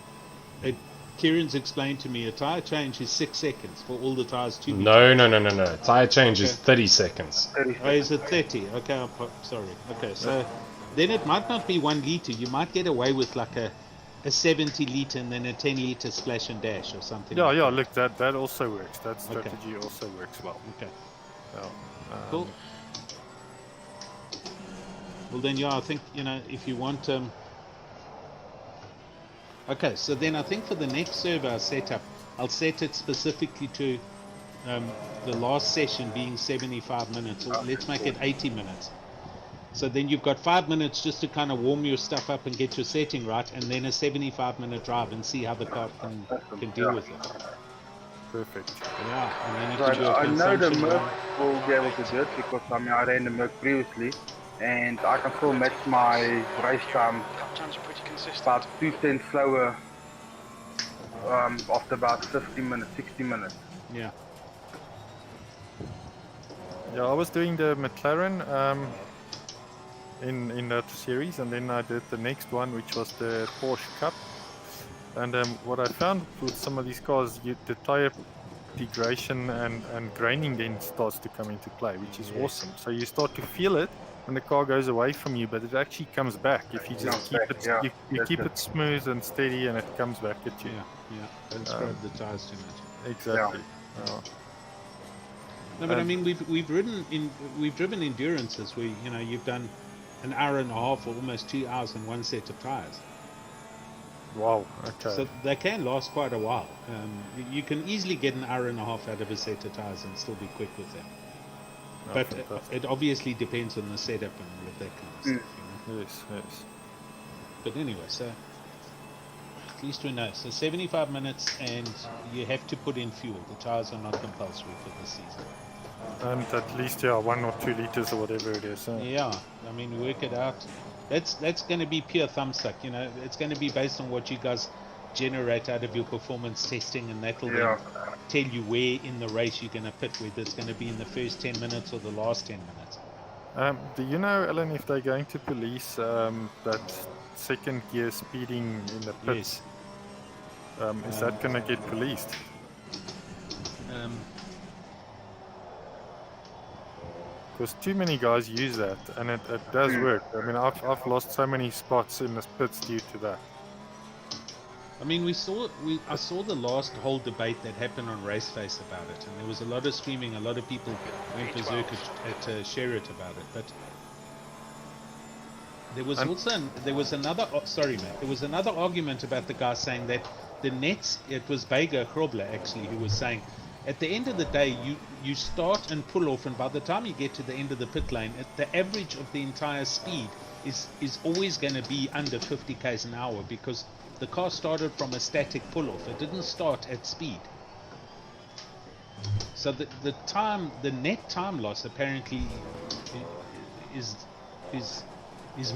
Kieran's explained to me a tyre change is 6 seconds for all the tyres to be No. Tyre change is 30 seconds. Oh, is it 30? Okay, sorry. Okay, so then it might not be 1 litre. You might get away with like a 70 litre and then a 10 litre splash and dash or something. Yeah, like yeah, that. look, that also works. That strategy also works well. Okay. Yeah. Cool. Well then, yeah, I think, if you want... Okay, so then I think for the next server I set up, I'll set it specifically to the last session being 75 minutes. Or let's make it 80 minutes. So then you've got 5 minutes just to kind of warm your stuff up and get your setting right, and then a 75-minute drive and see how the car can deal with it. Perfect. Yeah, and then you So can do a I know the consumption Merc run. will be able to do it because I mean I ran the Merc previously, and I can still match my race time Lap times are pretty consistent. about 2 tenths slower after about 50 minutes, 60 minutes. Yeah. Yeah, I was doing the McLaren in that series, and then I did the next one, which was the Porsche Cup. And what I found with some of these cars, the tire degradation and graining then starts to come into play, which is awesome. So you start to feel it when the car goes away from you, but it actually comes back if you just Comes keep back, it. yeah, You that's keep it. it smooth and steady, and it comes back at you. Yeah, yeah. Don't scrub the tires too much. Exactly. Yeah. No, but I mean, we've driven endurances where you've done an hour and a half or almost 2 hours on one set of tires. Wow. Okay. So they can last quite a while. You can easily get an hour and a half out of a set of tires and still be quick with them. Oh, But fantastic. it obviously depends on the setup and all of that kind of stuff. Yes. Yes. But anyway, so at least we know. So 75 minutes, and you have to put in fuel. The tires are not compulsory for this season. And at least 1 or 2 liters or whatever it is. Yeah, I mean, work it out. That's going to be pure thumbsuck. It's going to be based on what you guys generate out of your performance testing, and that'll then tell you where in the race you're going to pit, whether it's going to be in the first 10 minutes or the last 10 minutes. Do you know, Alan, if they're going to police that second gear speeding in the pits? Yes. Is that going to get policed? Because too many guys use that, and it does work. I mean, I've lost so many spots in the pits due to that. I mean, I saw the last whole debate that happened on Raceface about it, and there was a lot of screaming. A lot of people went berserk at Sherritt about it. But there was another argument about the guy saying that the nets. It was Bega Krobler actually who was saying, at the end of the day, you start and pull off, and by the time you get to the end of the pit lane, the average of the entire speed is always going to be under 50 k's an hour, because the car started from a static pull-off. It didn't start at speed. So the net time loss apparently is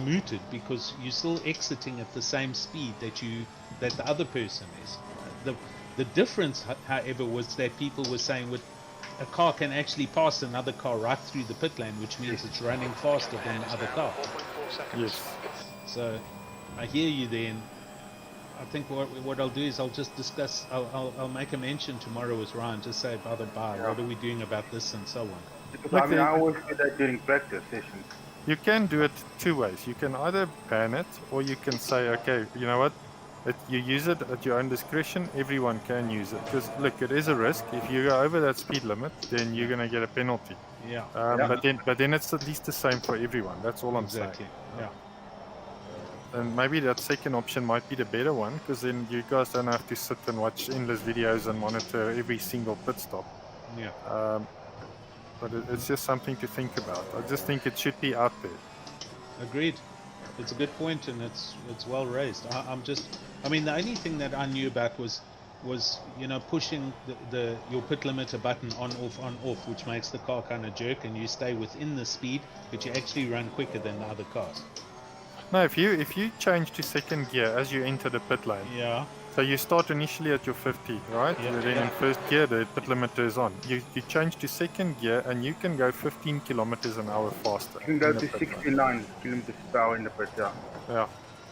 mooted, because you're still exiting at the same speed that the other person is. The difference, however, was that people were saying a car can actually pass another car right through the pit lane, which means it's running faster than the other car. Yes. So I hear you then. I think what I'll do is I'll just discuss. I'll make a mention tomorrow with Ryan. Just say, by the by, what are we doing about this and so on. Because I mean, I always do that during practice sessions. You can do it 2 ways. You can either ban it, or you can say, okay, you know what? You use it at your own discretion. Everyone can use it, because look, it is a risk. If you go over that speed limit, then you're going to get a penalty. Yeah. But then it's at least the same for everyone. That's all I'm saying. Yeah. And maybe that second option might be the better one, because then you guys don't have to sit and watch endless videos and monitor every single pit stop. Yeah. But it's just something to think about. I just think it should be out there. Agreed. It's a good point, and it's well raised. I mean, the only thing that I knew about was pushing your pit limiter button on off, which makes the car kind of jerk, and you stay within the speed, but you actually run quicker than the other cars. No, if you change to second gear as you enter the pit lane. Yeah. So you start initially at your 50, right? Yeah. Then in first gear the pit limiter is on. You change to second gear and you can go 15 kilometers an hour faster. You can go to 69 kilometers per hour in the pit. Yeah.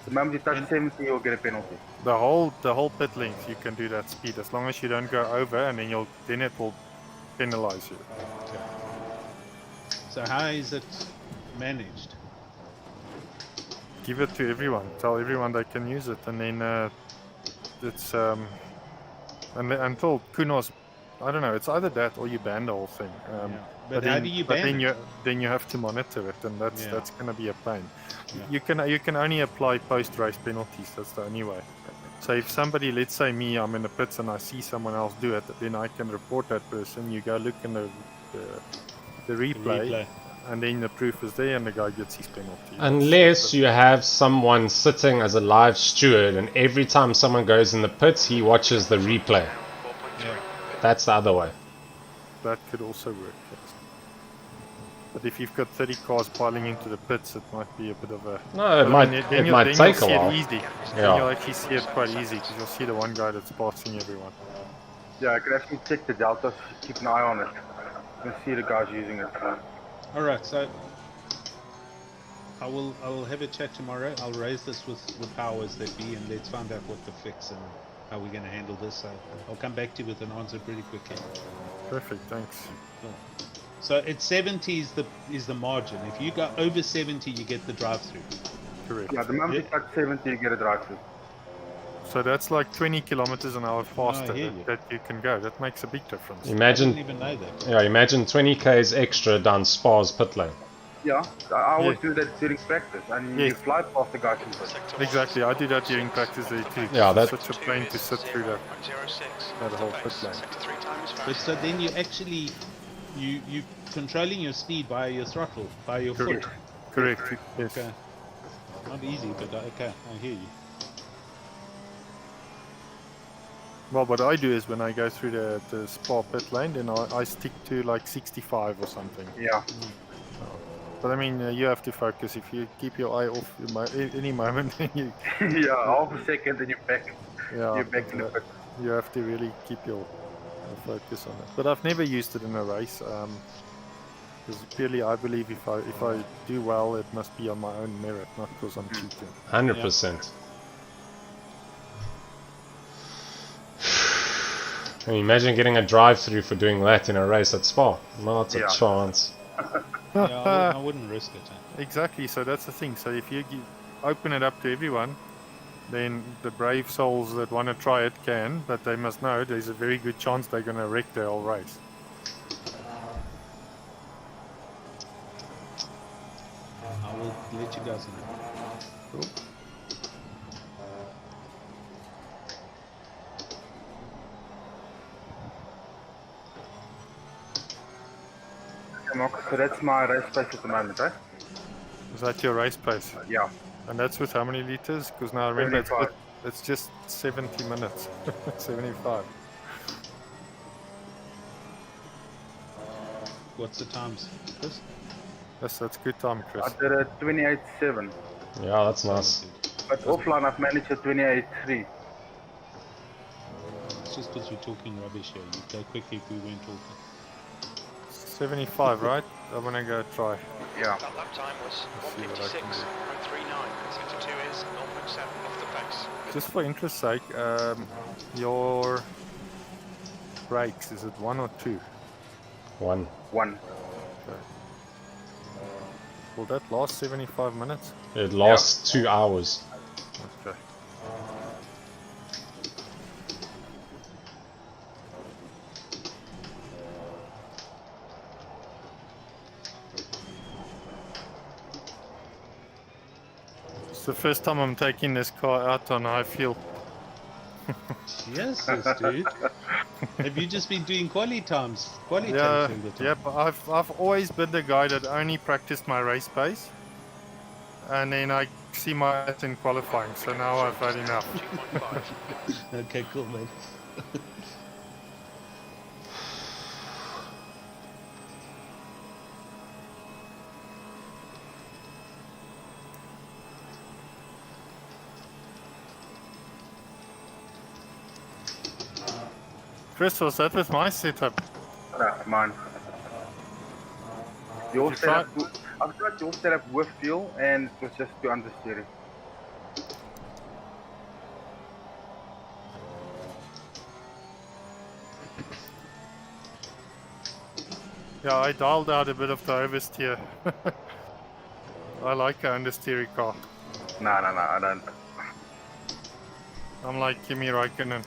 The moment you touch 70, you'll get a penalty. The whole pit length you can do that speed, as long as you don't go over, and then it will penalize you. Okay. So how is it managed? Give it to everyone. Tell everyone they can use it, and then it's until Kunos, I don't know. It's either that or you ban the whole thing. But how do you ban it? Then you have to monitor it, and that's going to be a pain. Yeah. You can only apply post-race penalties. That's the only way. So if somebody, let's say me, I'm in the pits and I see someone else do it, then I can report that person. You go look in the replay. And then the proof is there, and the guy gets his penalty. Unless you have someone sitting as a live steward, and every time someone goes in the pits, he watches the replay. Yeah. That's the other way. That could also work. Yes. But if you've got 30 cars piling into the pits, it might be a bit of a. No, it but I might mean, it might take a you'll see while. it easy. Yeah. Then you'll actually see it quite easy because you'll see the one guy that's passing everyone. Yeah, I can actually check the deltas, keep an eye on it. You can see the guys using it. All right, so I will have a chat tomorrow. I'll raise this with powers that be, and let's find out what the fix and how we're going to handle this. So I'll come back to you with an answer pretty quickly. Perfect, thanks. Cool. So at 70 is the margin. If you go over 70, you get the drive-through. Correct. Yeah, the moment you touch 70, you get a drive-through. So that's like 20 kilometers an hour faster hear you. that you can go. That makes a big difference. I didn't Imagine, even know that. yeah, imagine 20 k's extra down Spa's pit lane. Yeah, I always Yeah. do that during practice, and you Yes. fly past the guys in pit. Exactly, I do that during practice there too. Yeah, It's that- such a pain to sit through that. 0.06. That whole pit lane. Sector 3 times But fast. so then you actually you controlling your speed by your throttle, by your foot. Correct. Yes. Okay. Not easy, but okay, I hear you. Well, what I do is when I go through the Spa pit lane, then I stick to like 65 or something. Yeah, But I mean, you have to focus. If you keep your eye off any moment, then you, yeah, half a second and you're back. yeah, You're back in the pit. you have to really keep your focus on it. But I've never used it in a race. Because purely, I believe if I do well, it must be on my own merit, not because I'm cheating. 100%. Can you imagine getting a drive-through for doing that in a race at Spa? Not a Yeah. chance. Yeah, I wouldn't risk it. Exactly. So that's the thing. So if you open it up to everyone, then the brave souls that want to try it can, but they must know there's a very good chance they're going to wreck their whole race. I will let you guys know. Cool. Okay, Marcus, so that's my race pace at the moment, right? Is that your race pace? Yeah. And that's with how many liters? Because now remember, 75. it's just 70 minutes. 75. What's the times, Chris? Yes, that's good time, Chris. I did a 28.7, Yeah, that's nice. but offline I've managed a 28.3. It's just because we're talking rubbish here. You'd go quickly if we weren't talking. 75, right? I'm gonna go try. Yeah. That lap time was Let's see what I can 156.39. Sector 2 is 0.7 off the pace. Just for interest sake, your brakes, is it 1 or 2? 1. 1. Will that last 75 minutes? It lasts 2 hours. Okay. It's the first time I'm taking this car out on high fuel. Yes, dude. Have you just been doing quali times? Quali Yeah, times all the time? yeah, but I've always been the guy that only practiced my race pace, and then I see my ass in qualifying. So now I've had enough. 2.5. Okay, cool, man. Chris, was that with my setup? No, mine. Your You setup, I've tried your setup with fuel and it was just too understeering. Yeah, I dialed out a bit of the oversteer. I like an understeering car. No, I don't. I'm like Kimi Raikkonen.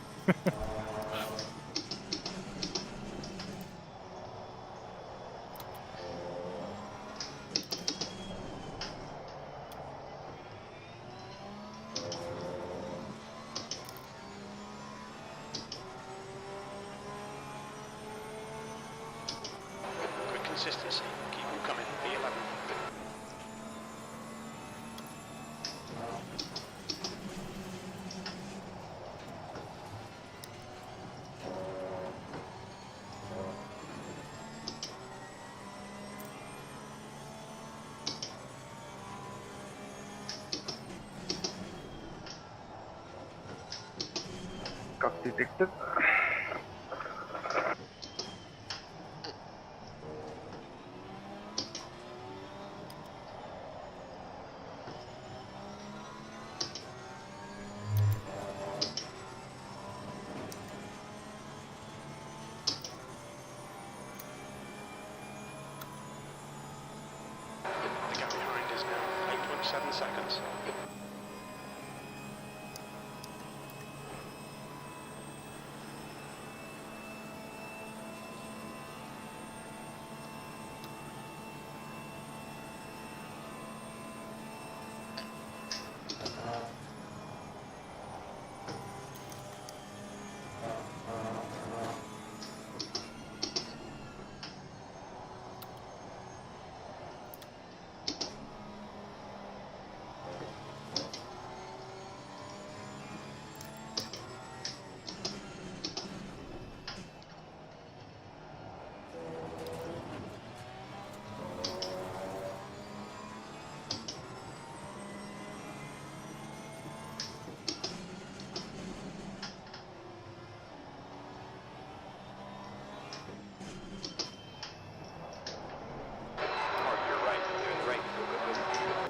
Good consistency. Keep them coming. B11. detected. The gap behind is now 8.7 seconds. Mark, you're right. You're in the right. Go, go, go.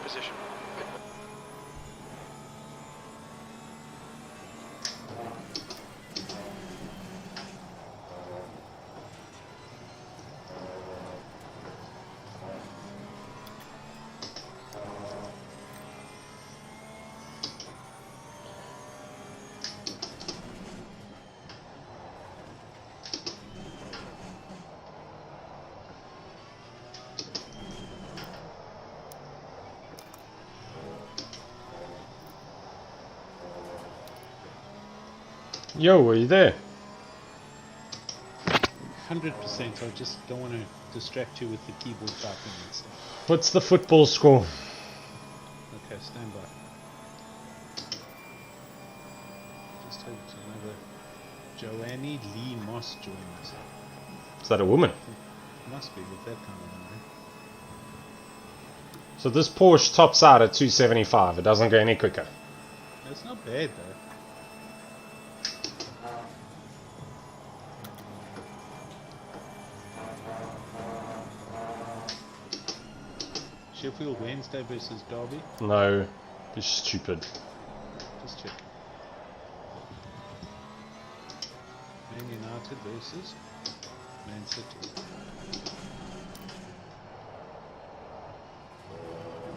Position. Yo, are you there? 100%. I just don't want to distract you with the keyboard typing and stuff. What's the football score? Okay, stand by. Just hope another Joanne Lee Moss joins us. Is that a woman? Must be with that kind of a name. So this Porsche tops out at 275. It doesn't go any quicker. That's not bad though. Sheffield Wednesday versus Derby. No, you're stupid. Just check. Man United versus Man City.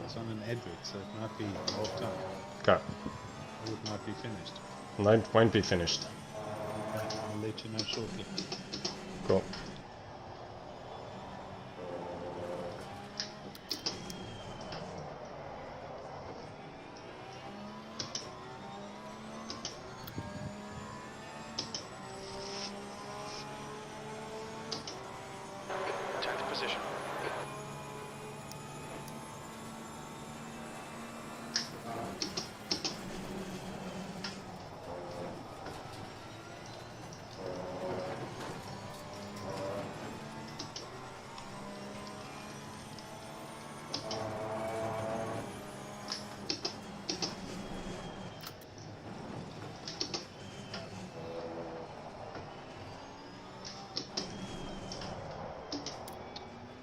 There's It's on an advert, so it might be half time. Okay. Or it might be finished. No, it won't be finished. Okay, I'll let you know shortly. Cool. Attack the position.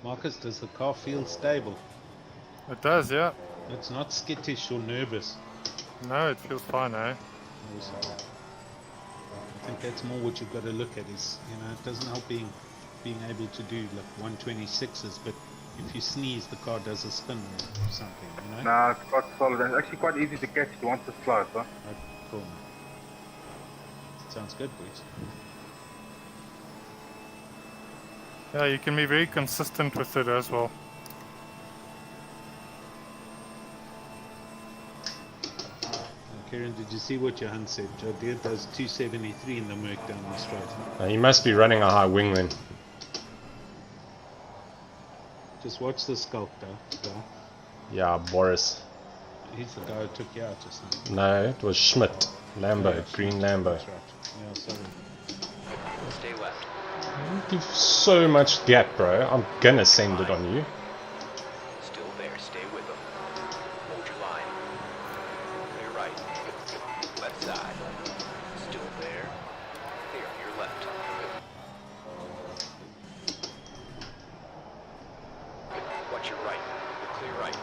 Marcus, does the car feel stable? It does, yeah. It's not skittish or nervous. No, it feels fine, eh? Also, I think that's more what you've got to look at is, it doesn't help being able to do like 126s, but if you sneeze, the car does a spin or something, Nah, it's quite solid. It's actually quite easy to catch it once it's slow, huh? Oh, cool. Sounds good, boys. Yeah, you can be very consistent with it as well. Kieran, did you see what Johan said? Jodie does 273 in the Merc down the straight. He must be running a high wing then. Just watch the sculpt though. Yeah, Boris. He's the guy who took you out just now. No, it was Schmidt. Lambo, Yeah, green Lambo. That's right. Yeah, sorry. Stay left. You give so much gap, bro. I'm gonna send it on you. Still there. Stay with them. Hold your line. Clear right. Left side. Still there. Clear on your left. Watch your right. You're clear right.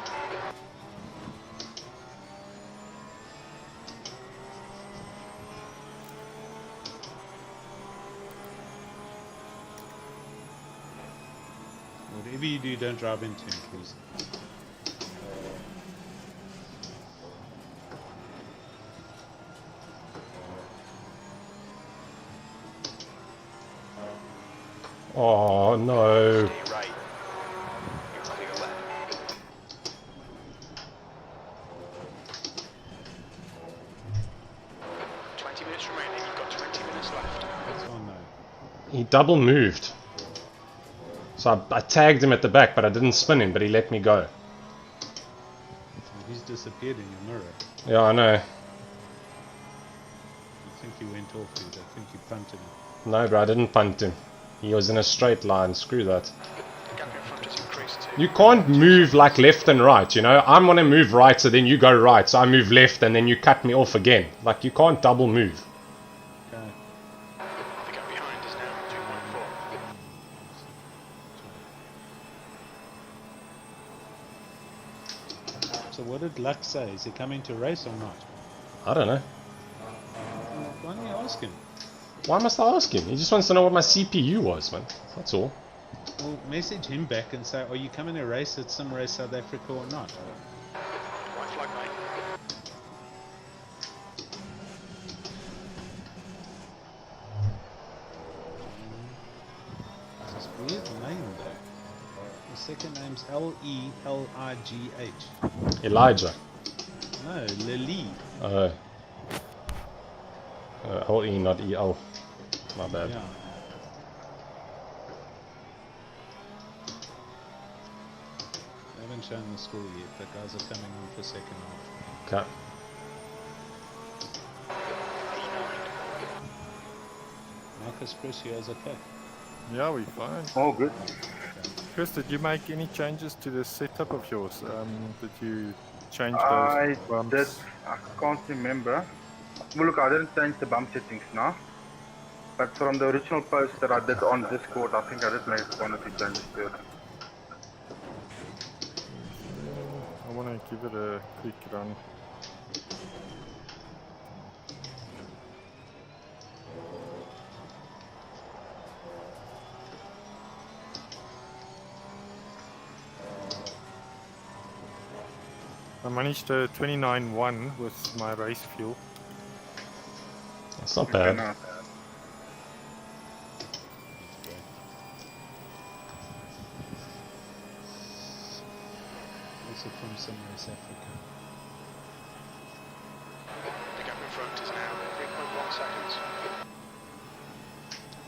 Whatever you do, don't drive into him, please. Oh no. Stay right. You're clear left. Minutes remaining. You've got 20 minutes left. That's one no. He double moved. So I tagged him at the back, but I didn't spin him, but he let me go. He's disappeared in your mirror. Yeah, I know. I think you went off, dude. I think you punted him. No, bro, I didn't punt him. He was in a straight line. Screw that. The gap in front has increased to... You can't move like left and right, you know? I want to move right, so then you go right. So I move left, and then you cut me off again. Like, you can't double move. Okay. The gap behind is now 2.4. So what did Luck say? Is he coming to race or not? I don't know. Why don't you ask him? Why must I ask him? He just wants to know what my CPU was, man. That's all. Well, message him back and say, are you coming to race at Sim Race South Africa or not? Right flag, mate. It's this weird name though. The second name's L-E-L-I-G-H. Elijah. No, Lily. L-E, not E-L. My bad. Yeah. They haven't shown the score yet. The guys are coming on for second half. Okay. Marcus, Chris, you guys okay? Yeah, we're fine. All good. Chris, did you make any changes to the setup of yours? Did you change I those bumps? did. I can't remember. Well, look, I didn't change the bump settings now. But from the original post that I did on Discord, I think I did make one or two changes to it. I want to give it a quick run. I managed a 29.1 with my race fuel. That's not Okay, bad. no. Also from some Race Africa. The gap in front is now 3.1 seconds.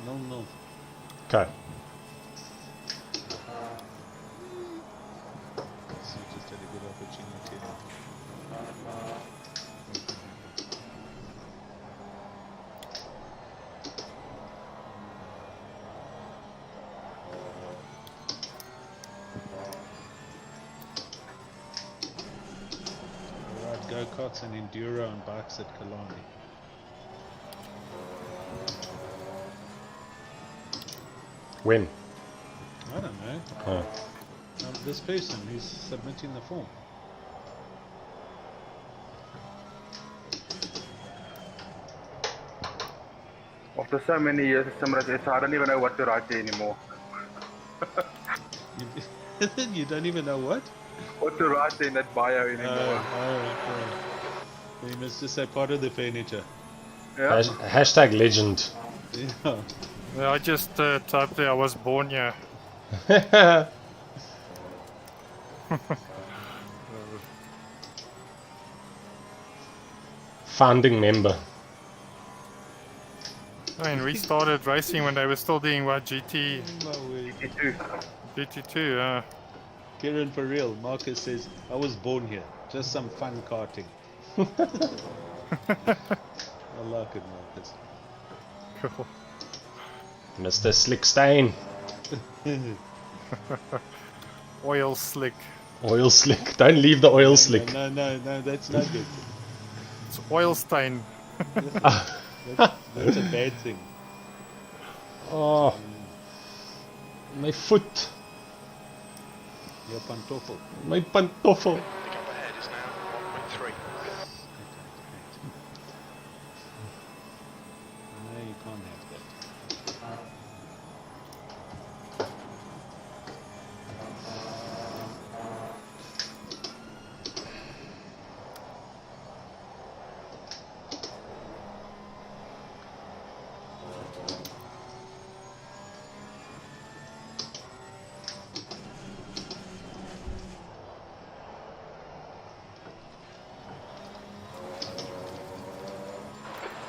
No. Okay. So you just had a good opportunity. Alright, go-karts and enduro and bikes at Kalani. When? I don't know. Oh. This person who's submitting the form. After so many years of sim race, I don't even know what to write there anymore. You don't even know what? What to write in that bio anymore. You must just say part of the furniture. Yeah. Hashtag legend. Yeah. Yeah, I just typed there I was born here. Founding member. I mean, we started racing when they were still doing what, GT, G2. GT2, Kieran, for real, Marcus says, I was born here. Just some fun karting. I like it, Marcus. Cool. Mr. Slickstain. Oil slick. Oil slick. Don't leave the oil slick. No, that's not good. It's oil stain. That's a bad thing. Oh. My foot. Your pantoffel. My pantoffel. The gap ahead is now 1.3. No, you can't have that.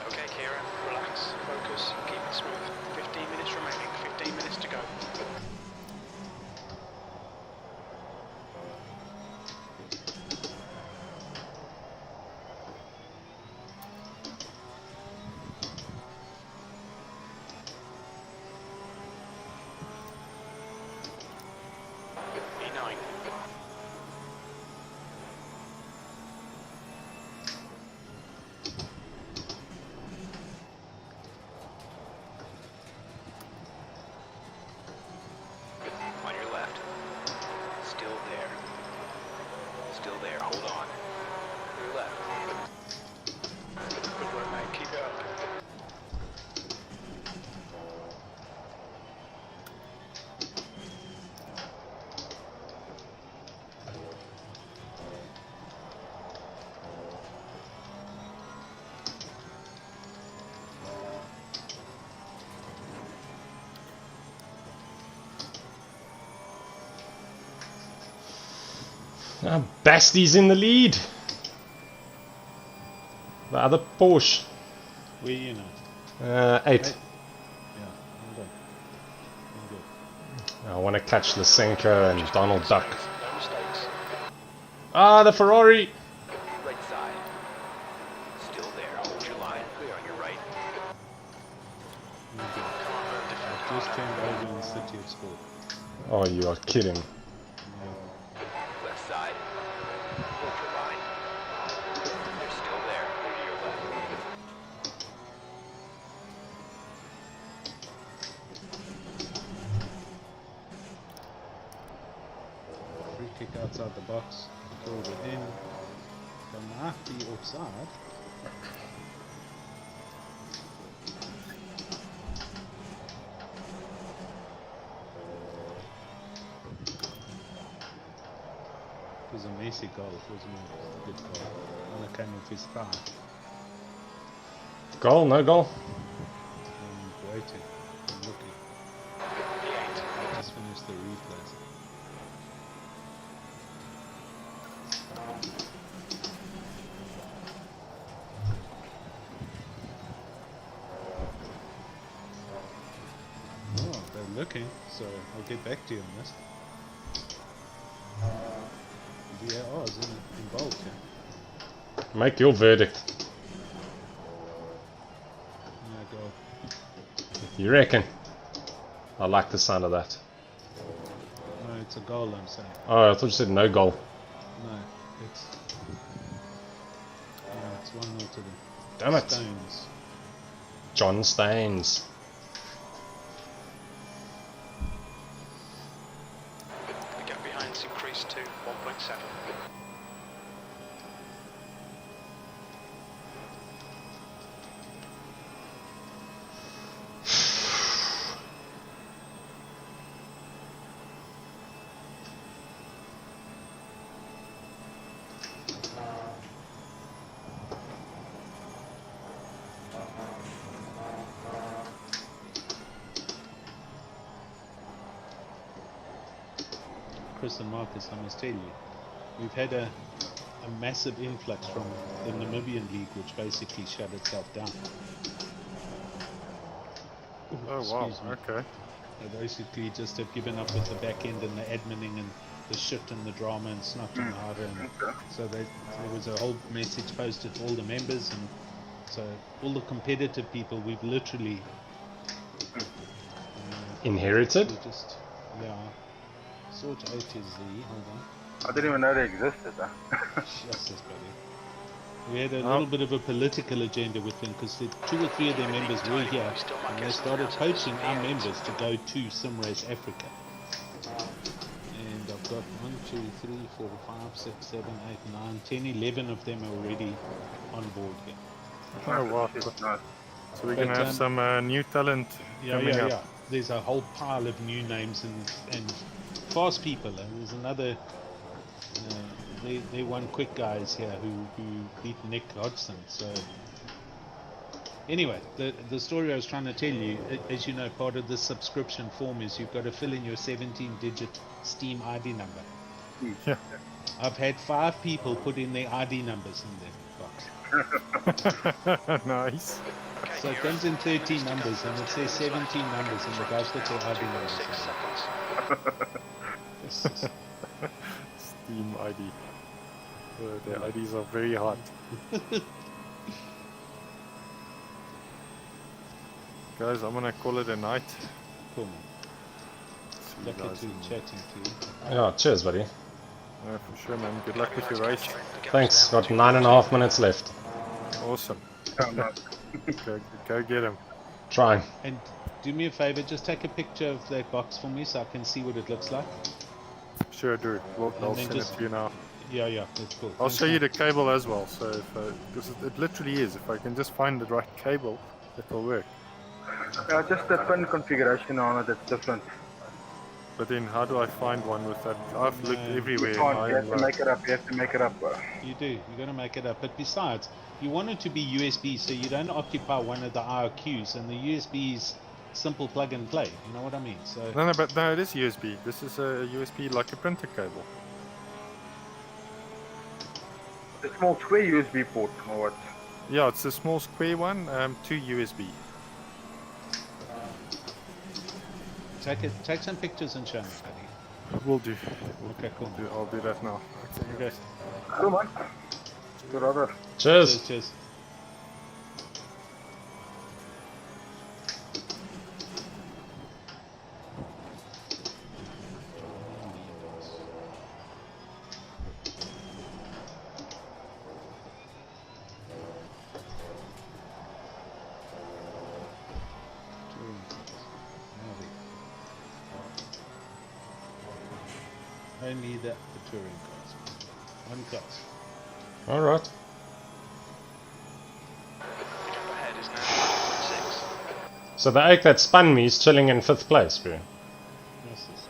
Okay, Kieran, relax, focus, keep it smooth. 15 minutes remaining, 15 minutes to go. E9. On your left. Still there. Still there. Hold on. Your left. Good work, mate. Keep it up. Basty's in the lead. The other Porsche. Where are you now? 8. Yeah, hold on. I'm good. I want to catch Lysenko and Donald Duck. No mistakes. Ah, the Ferrari. Right side. Still there. Hold your line. Clear on your right. I'm good. Come on, burn different I've car just now. turned over in the city of sport. Oh, you are kidding. Left side. Hold your line. They're still there. Clear to your left. Free kick outside the box. Filled it in. There might be offside. was a messy goal. It wasn't a good goal. One that came off his thigh. Goal, no goal. I'm waiting. I'm looking. I just finished the replays. Oh, they're looking, so I'll get back to you on this. VAR is involved here. Make your verdict. No goal. You reckon? I like the sound of that. No, it's a goal, I'm saying. Oh, I thought you said no goal. No, it's... No, it's 1-0 to the Damn it. Stones. John Staines. The gap behind's increased to 1.7. Chris and Marcus, I must tell you, we've had a massive influx from the Namibian league, which basically shut itself down. Oh wow, Excuse me. okay. They basically just have given up with the back end and the adminning and the shit and the drama and snot and harder. And so there was a whole message posted to all the members, and so all the competitive people, we've literally Inherited? we just, yeah. Sort A to Z, hold on. I didn't even know they existed. Huh? Justice, buddy. We had a little bit of a political agenda with them because 2 or 3 of their members were here and they started poaching our members to go to SimRace Africa. And I've got 1, 2, 3, 4, 5, 6, 7, 8, 9, 10, 11 of them are already on board here. Oh wow. Nice. So we're gonna have some new talent coming up. Yeah. There's a whole pile of new names and fast people. And there's another. They won quick guys here who beat Nick Hodgson. So anyway, the story I was trying to tell you, as you know, part of the subscription form is you've got to fill in your 17-digit Steam ID number. Yeah. I've had 5 people put in their ID numbers in their box. Nice. So it comes in 13 numbers and it says 17 numbers and the guys put their ID numbers in. This is- Steam ID. Their IDs are very hot. Guys, I'm gonna call it a night. Cool, man. See you Lucky guys. to chatting to you. Yeah, cheers, buddy. Yeah, for sure, man. Good luck with your race. Thanks. Got 9.5 minutes left. Awesome. Oh, nice. Go get him. Trying. And do me a favor, just take a picture of that box for me so I can see what it looks like. Sure, dude. I'll then send just- it to you now. Yeah, that's cool. I'll Thanks, show you man. the cable as well. So, because it literally is. If I can just find the right cable, it'll work. Just the pin configuration on it that's different. But then, how do I find one with that? I've looked everywhere. You can't, you have to make it up. You have to make it up. You do. You're going to make it up. But besides, you want it to be USB so you don't occupy one of the IRQs, and the USB is simple plug and play. You know what I mean? So No, but no, it is USB. This is a USB like a printer cable. The small square USB port or what? Yeah, it's a small square one, to USB. take some pictures and show me, buddy. Will do. Okay, cool. I'll do that now. Okay. Come on. Good order. Cheers. Cheers. Only the touring cars. One class. Alright. Ahead is now 1.6. So the oak that spun me is chilling in 5th place, bro. Yes, yes.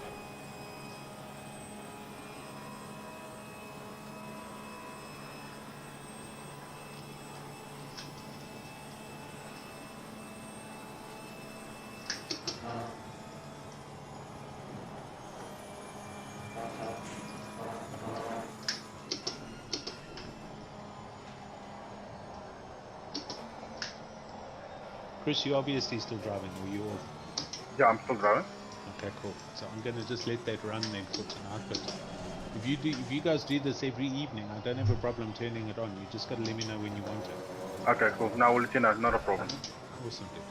Chris, you obviously still driving, or you off? Yeah, I'm still driving. Okay, cool. So I'm gonna just let that run then for tonight. But if you guys do this every evening, I don't have a problem turning it on. You just gotta let me know when you want it. Okay, cool. Now we'll let you know. Not a problem. Awesome, dude.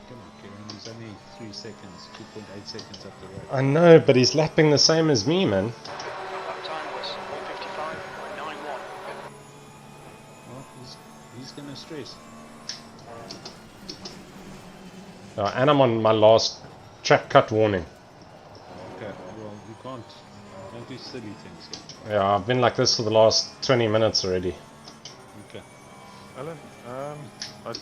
Come on, Kieran. He's only 3 seconds, 2.8 seconds up the road. I know, but he's lapping the same as me, man. Lap time was 1:55.91. Well, he's gonna stress. And I'm on my last track cut warning. Okay, well, you don't do silly things here. Yeah, I've been like this for the last 20 minutes already. Okay. Alan, I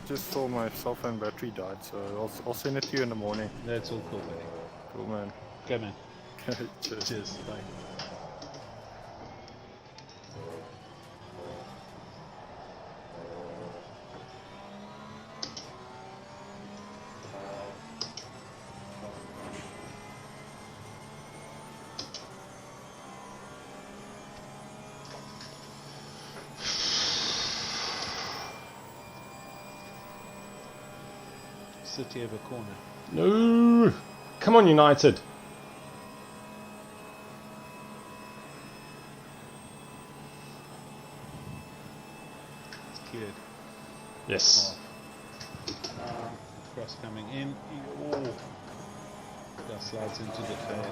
just saw my cell phone battery died, so I'll send it to you in the morning. That's all cool, buddy. Cool, man. Okay, man. Cheers. Cheers. Bye. City of a corner. No! Come on, United! It's cleared. Yes. Cross coming in. Oh. That slides into the fade.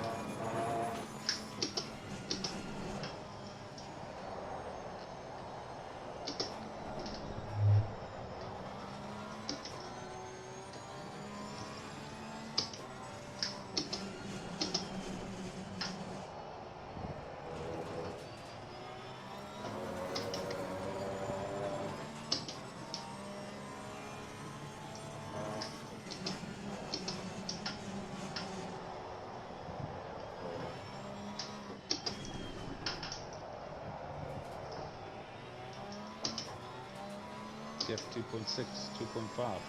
Gap 2.6, 2.5.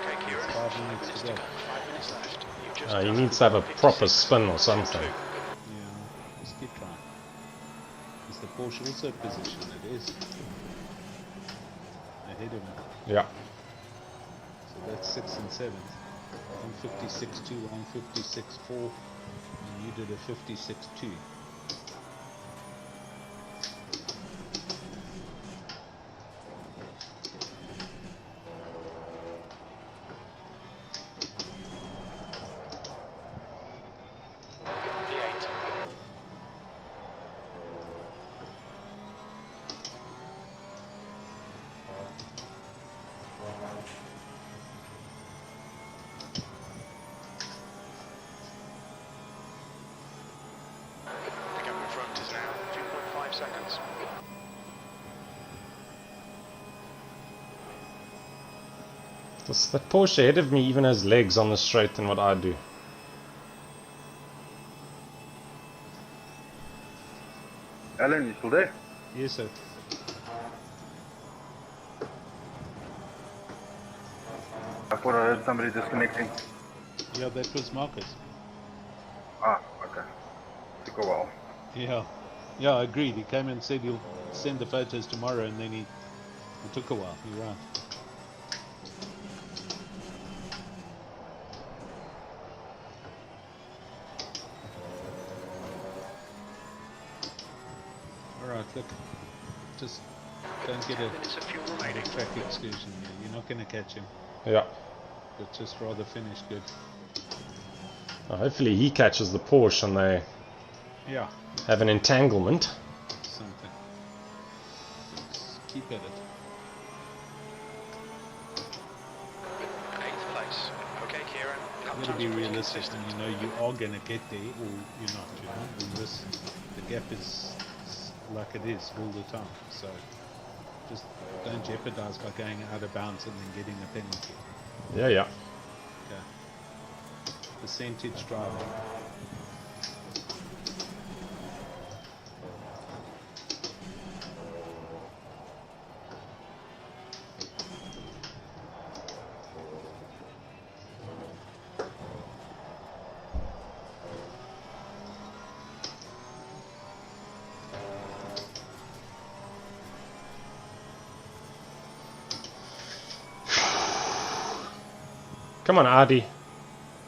Okay, Kieran. 5 minutes to go. 5 minutes left. You've just He done needs to have a 56. proper spin or something. Yeah, just keep trying. Is the Porsche also positioned? It is. Ahead of him. Yeah. So that's 6th and 7th. 156.2, 156.4, and you did a 56.2. V8. The gap in front is now 2.5 seconds. That Porsche ahead of me even has legs on the straight than what I do. Alan, you still there? Yes, sir. I thought I heard somebody disconnecting. Yeah, that was Marcus. Ah, okay. Took a while. Yeah. Yeah, I agreed. He came and said he'll send the photos tomorrow, and then it took a while. You're right. Alright, look. Just don't get a Minutes of fuel remaining. track excursion here. You're not going to catch him, Yeah. but just rather finish good. Hopefully he catches the Porsche and they Yeah. have an entanglement. Something. Just keep at it. 8th place. Okay, Kieran. You Lap got to times be are pretty realistic, consistent. and you know you are going to get there, or you're not. You know, and this, the gap is like it is all the time. So just don't jeopardize by going out of bounds and then getting a penalty. Yeah, yeah. Okay. Percentage driving. Come on, Artie.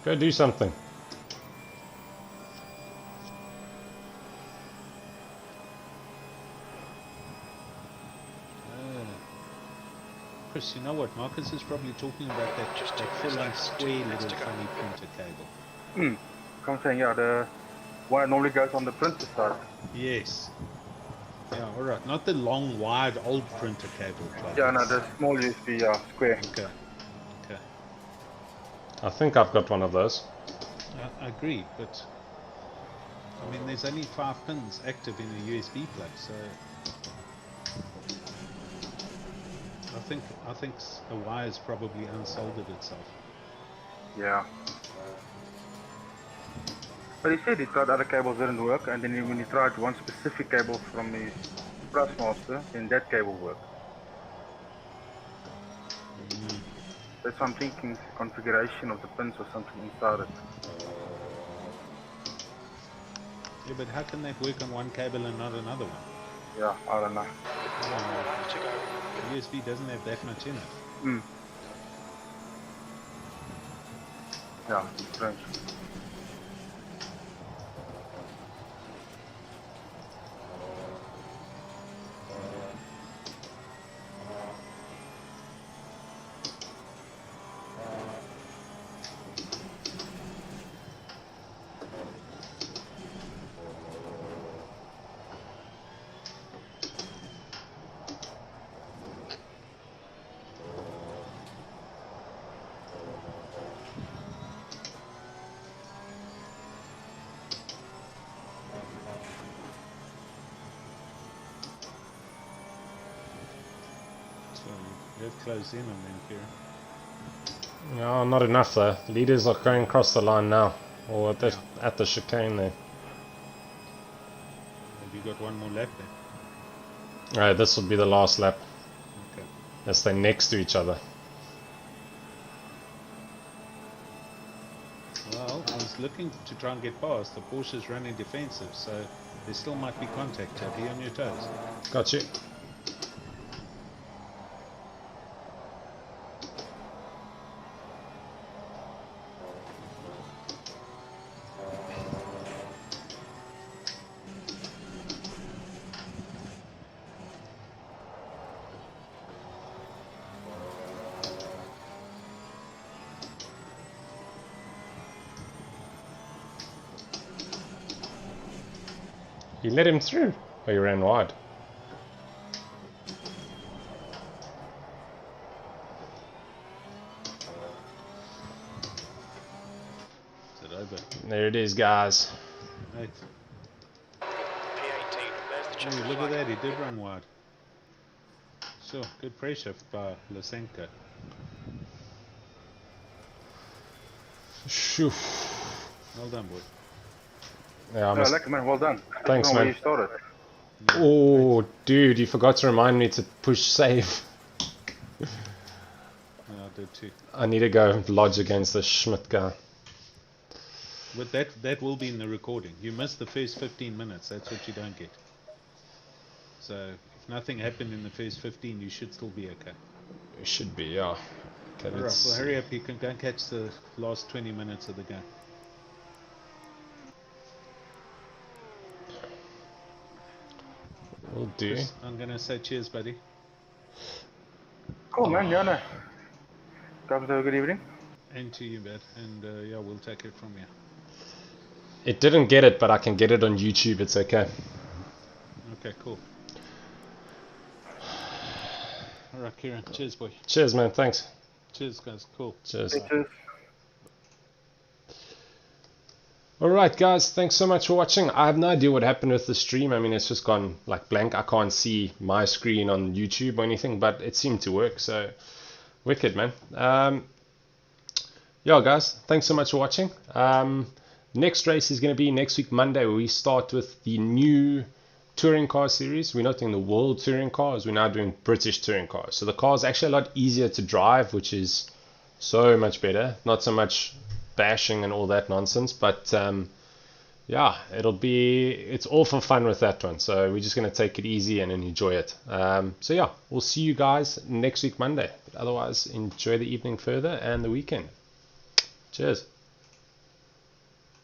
Go do something. Chris, you know what? Marcus is probably talking about that full-on square little funny printer cable. I'm saying, yeah, the one that normally goes on the printer side. Yes. Yeah, alright. Not the long, wide, old printer cable. Like Yeah, no, it's- the small USB, square. Okay. Okay. I think I've got one of those. I agree, but I mean, there's only 5 pins active in a USB plug, so I think a wire's probably unsoldered itself. Yeah. But he said he tried other cables didn't work, and then when he tried one specific cable from his Trustmaster, then that cable worked. That's what I'm thinking, configuration of the pins or something inside it. Yeah, but how can that work on one cable and not another one? Yeah, I don't know. I don't know. The USB doesn't have that much in it. Yeah, strange. So they've closed in on them, Kieran. No, not enough though. Leaders are going across the line now. Or at the chicane there. Have you got one more lap there? Alright, this will be the last lap. Okay. As they're next to each other. Well, I was looking to try and get past. The Porsche's running defensive, so there still might be contact. So be on your toes. Got you. You let him through, or you ran wide. Is it over? There it is, guys. Right. P18, there's the Oh, checkered look at flag. that, he did run wide. Sure, good pressure by Lysenko. Shoo. Well done, boy. Yeah, I Yeah, must... lekker man, well done. Thanks, Where man. you started. Oh, dude, you forgot to remind me to push save. Yeah, I did too. I need to go lodge against the Schmidt guy. But that will be in the recording. You missed the first 15 minutes, that's what you don't get. So, if nothing happened in the first 15, you should still be okay. It should be, yeah. Okay, Alright, let's... well hurry up, you can go and catch the last 20 minutes of the game. We'll do. Chris, I'm gonna say cheers, buddy. Cool man, yeah, no. Guys, have a good evening. And to you, Beth. And yeah, we'll take it from here. It didn't get it, but I can get it on YouTube, it's okay. Okay, cool. Alright, Kieran. Cheers, boy. Cheers, man, thanks. Cheers, guys. Cool. Cheers. Cheers. Alright guys, thanks so much for watching. I have no idea what happened with the stream. I mean, it's just gone like blank. I can't see my screen on YouTube or anything, but it seemed to work, so wicked, man. Yeah guys, thanks so much for watching. Next race is going to be next week Monday, where we start with the new touring car series. We're not doing the world touring cars, we're now doing British touring cars. So the car is actually a lot easier to drive, which is so much better. Not so much bashing and all that nonsense, but yeah, it's all for fun with that one, so we're just going to take it easy and enjoy it. So yeah, we'll see you guys next week Monday, but otherwise enjoy the evening further and the weekend. Cheers.